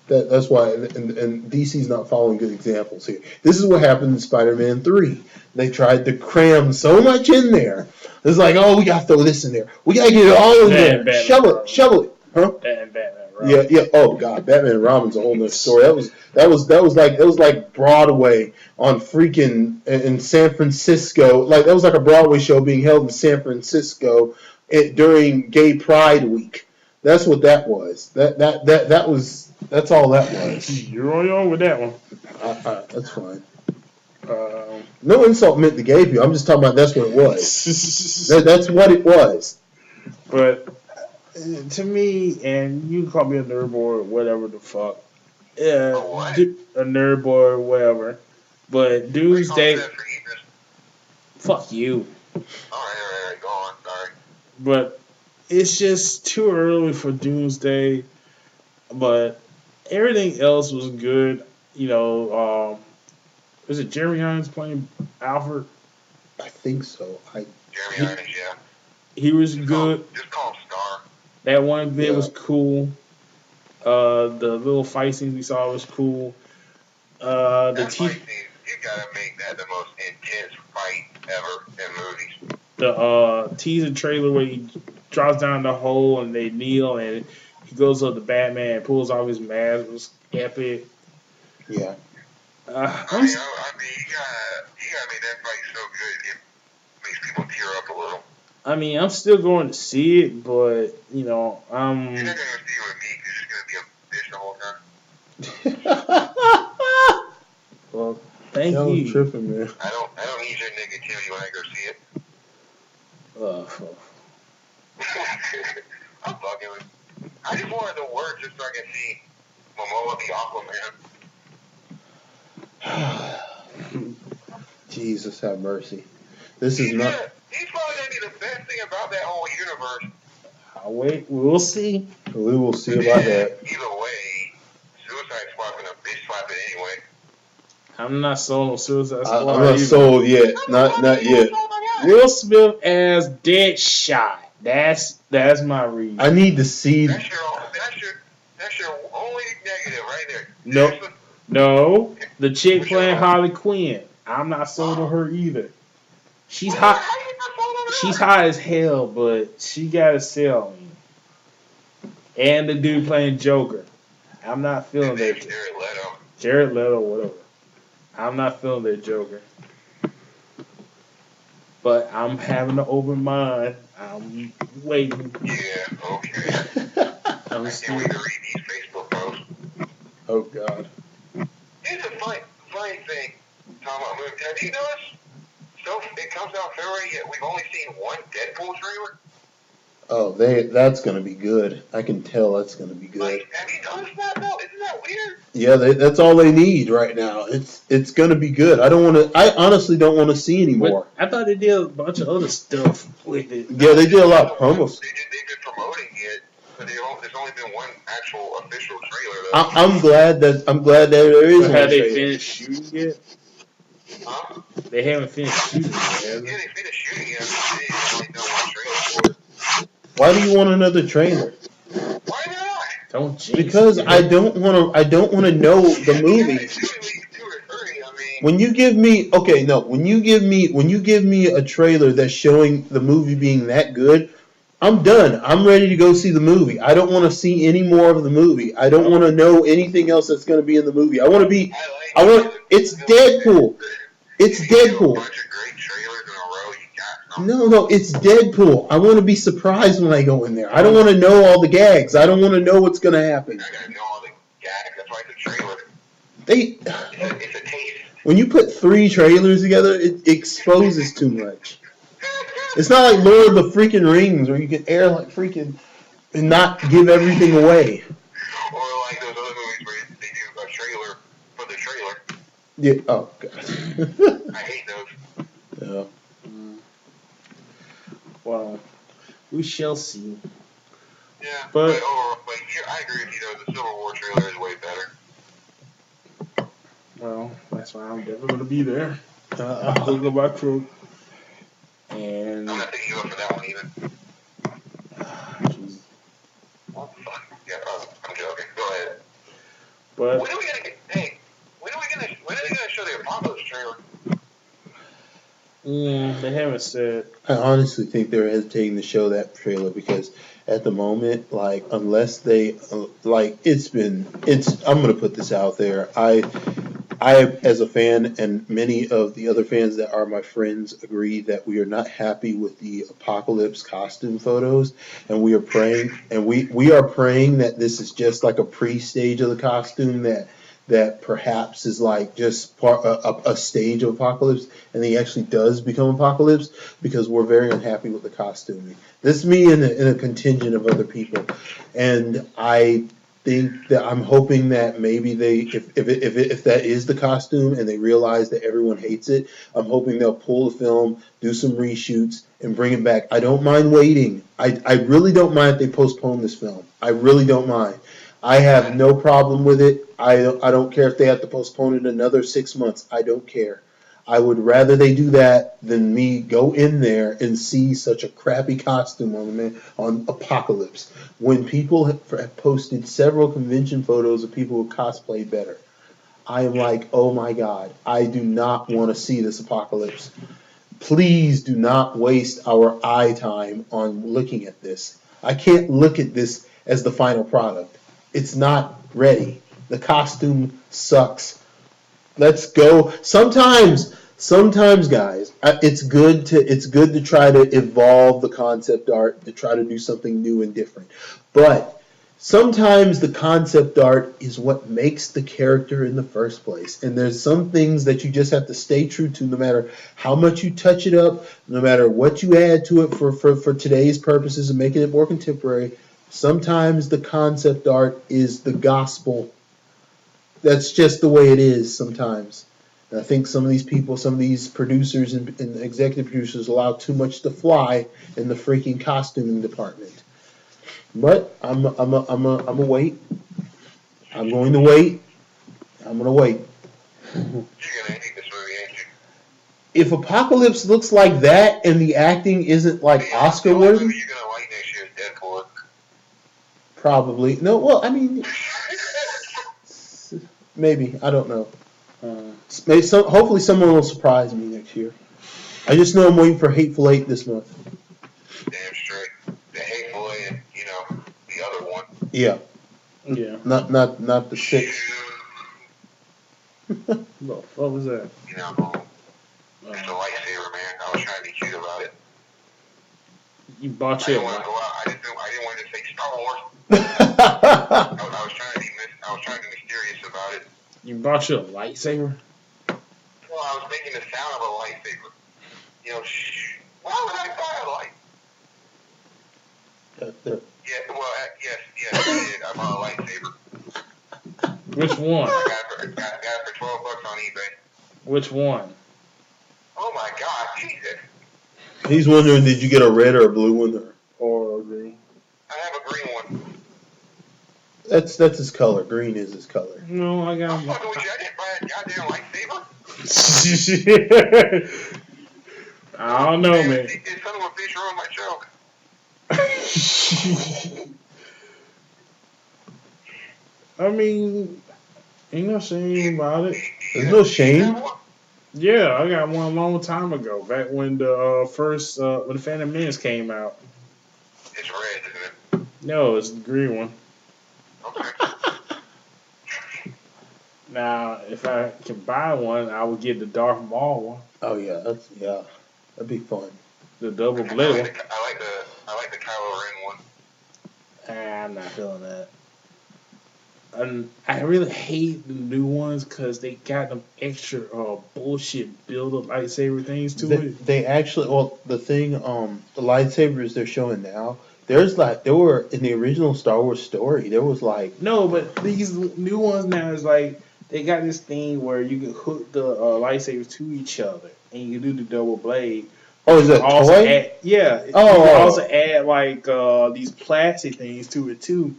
That's why, and DC's not following good examples here. This is what happened in Spider-Man 3. They tried to cram so much in there. It's like, oh, we got to throw this in there. We got to get it all in there. Shovel it. Huh? And Batman, Robin. Yeah. Oh God, Batman and Robin's a whole nother story. That was like Broadway on freaking in San Francisco. Like that was like a Broadway show being held in San Francisco during Gay Pride Week. That's what that was. That's all that was. You're on your own with that one. That's fine. No insult meant to gay people. I'm just talking about that's what it was. That's what it was. But to me, and you can call me a nerd boy or whatever the fuck. A nerd boy or whatever. But Doomsday. Fuck you. Alright, go on, sorry. But it's just too early for Doomsday. But everything else was good. You know, is it Jeremy Irons playing Alfred? I think so. Jeremy Irons, yeah. He was good. Just call him Star. That one bit was cool. The little fight scenes we saw was cool. That fight scene, you gotta make that the most intense fight ever in movies. The teaser trailer where he drops down the hole and they kneel and he goes up to Batman and pulls off his mask was epic. Yeah. You gotta make that fight so good it makes people tear up a little. I mean, I'm still going to see it, but you know, You're not gonna see it with me because you're gonna be a bitch the whole time. Well, thank That was you. tripping, man. I don't need your negativity when I go see it. I'm fucking with. I just wanted the word just so I can see Momoa the Aquaman. Jesus have mercy. This is not. He's probably gonna be the best thing about that whole universe. I'll wait. We'll see. We will see about that. Either way, Suicide Squad's gonna bitch slap it anyway. I'm not sold on Suicide Squad. I'm not sold yet. Not yet. Will Smith as Deadshot. That's my reason. I need to see. That's your only negative right there. No. The chick playing Harley Quinn. I'm not sold on her either. She's hot. She's hot as hell, but she gotta sell me. And the dude playing Joker. I'm not feeling that. Jared Leto, whatever. I'm not feeling that Joker. But I'm having an open mind. I'm waiting. Yeah, okay. I'm still waiting to read these Facebook posts. Oh God. Here's a funny thing. Talking about movies. Have you noticed? So it comes out February, yet we've only seen one Deadpool trailer. Oh, that's gonna be good. I can tell that's gonna be good. Like, have you noticed that though? Isn't that weird? Yeah, that's all they need right now. It's gonna be good. I honestly don't want to see anymore. But I thought they did a bunch of other stuff with it. Yeah, they did a lot of promos. They've been promoting it, but there's only been one actual official trailer. I'm glad that there is. Have they finished shooting it? Huh? They haven't finished shooting Yeah, yet, have they they? finished shooting it. They didn't like done one trailer for it. Why do you want another trailer? Why not? Don't jinx Because it. I don't want to. I don't want to know the Yeah, movie. it's only like 2 or 3. I mean, When you give me when you give me a trailer that's showing the movie being that good, I'm done. I'm ready to go see the movie. I don't want to see any more of the movie. I don't want to know anything else that's going to be in the movie. I want it's Deadpool. It's if you do a Deadpool. bunch of great trailers in a row, you got something. No, it's Deadpool. I want to be surprised when I go in there. I don't want to know all the gags. I don't want to know what's going to happen. I gotta know all the gags. That's why it's a trailer. They It's a taste. When you put 3 trailers together, it exposes too much. It's not like Lord of the freaking Rings where you can air like freaking and not give everything away. Or like those other movies where they do a trailer for the trailer. Yeah. Oh god. I hate those. Yeah. Well, we shall see. Yeah, But- overall, I agree with you though. The Civil War trailer is way better. Well, that's why I'm definitely gonna be there. Hook up my crew. And I'm not thinking you up for that one either. jeez. Oh, fuck. Yeah, I'm joking. Go ahead. But When are we gonna get? Hey, when are they gonna show the Apocalypse trailer? they haven't said. I honestly think they're hesitating to show that trailer because at the moment, like, unless they, I'm gonna put this out there. I, as a fan, and many of the other fans that are my friends, agree that we are not happy with the Apocalypse costume photos, and we are praying, we are praying that this is just like a pre-stage of the costume that perhaps is like just a stage of Apocalypse, and he actually does become Apocalypse, because we're very unhappy with the costuming. This is me and a contingent of other people, and I think that I'm hoping that maybe if that is the costume and they realize that everyone hates it, I'm hoping they'll pull the film, do some reshoots, and bring it back. I don't mind waiting. I really don't mind if they postpone this film. I really don't mind. I have no problem with it. I don't care if they have to postpone it another 6 months. I don't care. I would rather they do that than me go in there and see such a crappy costume on Apocalypse. When people have posted several convention photos of people who cosplay better, I am like, oh my god, I do not want to see this Apocalypse. Please do not waste our eye time on looking at this. I can't look at this as the final product. It's not ready. The costume sucks. Let's go. Sometimes, guys, it's good to try to evolve the concept art, to try to do something new and different. But sometimes the concept art is what makes the character in the first place. And there's some things that you just have to stay true to, no matter how much you touch it up, no matter what you add to it for today's purposes and making it more contemporary. Sometimes the concept art is the gospel. That's just the way it is sometimes. And I think some of these people, some of these producers and executive producers allow too much to fly in the freaking costuming department. But I'm a wait. I'm going to wait. I'm going to wait. You're gonna hate this movie, ain't you? If Apocalypse looks like that and the acting isn't like Oscar The only worthy, movie you're gonna like next year is Deadpool. probably. No, well, I mean, maybe. I don't know. Maybe hopefully someone will surprise me next year. I just know I'm waiting for Hateful Eight this month. Damn straight. The Hateful Eight, and the other one. Yeah, Yeah. not the 6. What was that? It's a lightsaber, man. I was trying to be cute about it. You bought I your didn't want to go out. I didn't want to say Star Wars. I was trying to be mysterious about it. you bought your lightsaber? Well, I was making the sound of a lightsaber. Shh. Why would I buy a light? Yeah, well, yes, I did. I bought a lightsaber. Which one? I got it for $12 on eBay. Which one? Oh my God, Jesus! He's wondering, did you get a red or a blue one? Or green? I have a green one. That's his color. Green is his color. No, I got I'm fucking with you. I didn't buy a goddamn lightsaber. I don't know, man. His son of a bitch ruined my joke. I mean, ain't no shame about it. There's no shame. Yeah, I got one a long time ago, back when the first when the Phantom Menace came out. It's red, isn't it? No, it's the green one. Okay. Now, if I can buy one, I would get the Darth Maul one, Oh yeah, that'd be fun. the double I blade one. like the Kylo Ren one. I'm not feeling that. And I really hate the new ones because they got them extra bullshit build-up lightsaber things to it. They actually, well, the thing, the lightsabers they're showing now, there were in the original Star Wars story, there was like, No, but these new ones now is like they got this thing where you can hook the lightsabers to each other and you can do the double blade. oh, is that Also toy? add, yeah. You Oh. can also add like these plastic things to it too.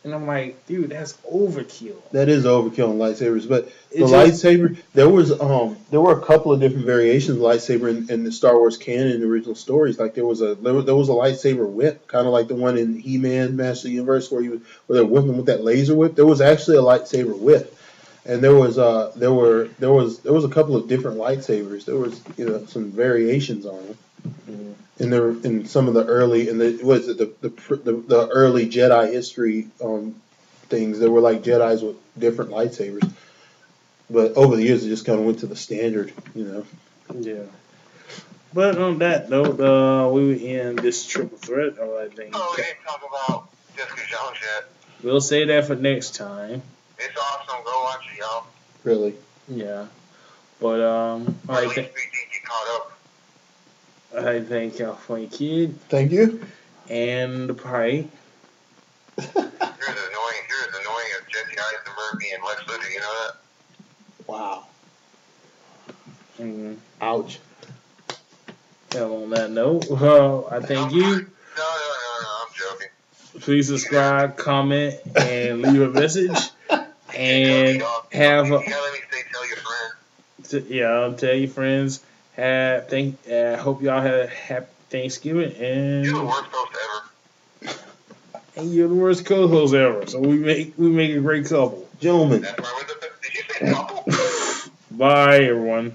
And I'm like, dude, that's overkill. That is overkill in lightsabers, but the It's just, lightsaber, there were a couple of different variations of lightsaber in the Star Wars canon in the original stories. Like there was a lightsaber whip, kind of like the one in He-Man Master of the Universe where they're whipping with that laser whip. There was actually a lightsaber whip, and there was a couple of different lightsabers. There was some variations on them. In some of the early the early Jedi history things, there were like Jedis with different lightsabers, but over the years it just kind of went to the standard, yeah. But on that note, we will end this triple threat. I think Oh, we didn't talk about Jessica Jones yet. we'll say that for next time. It's awesome. Go watch it, y'all. Really. Yeah. But Or at least we think you caught up. I thank y'all for your kid Thank you. and the pipe. You're as annoying as Jesse Eisenberg being Lex Luthor. You know that? Wow. And Ouch. on that note, well, I thank you. No. I'm joking. Please subscribe, comment, and leave a message. And have You gotta let me say, tell your friends. tell your friends. Hope y'all had a happy Thanksgiving, You're the and worst host ever. you're the worst co-host ever. So we make a great couple. Gentlemen. That's why we're the. Did you say couple? Bye, everyone.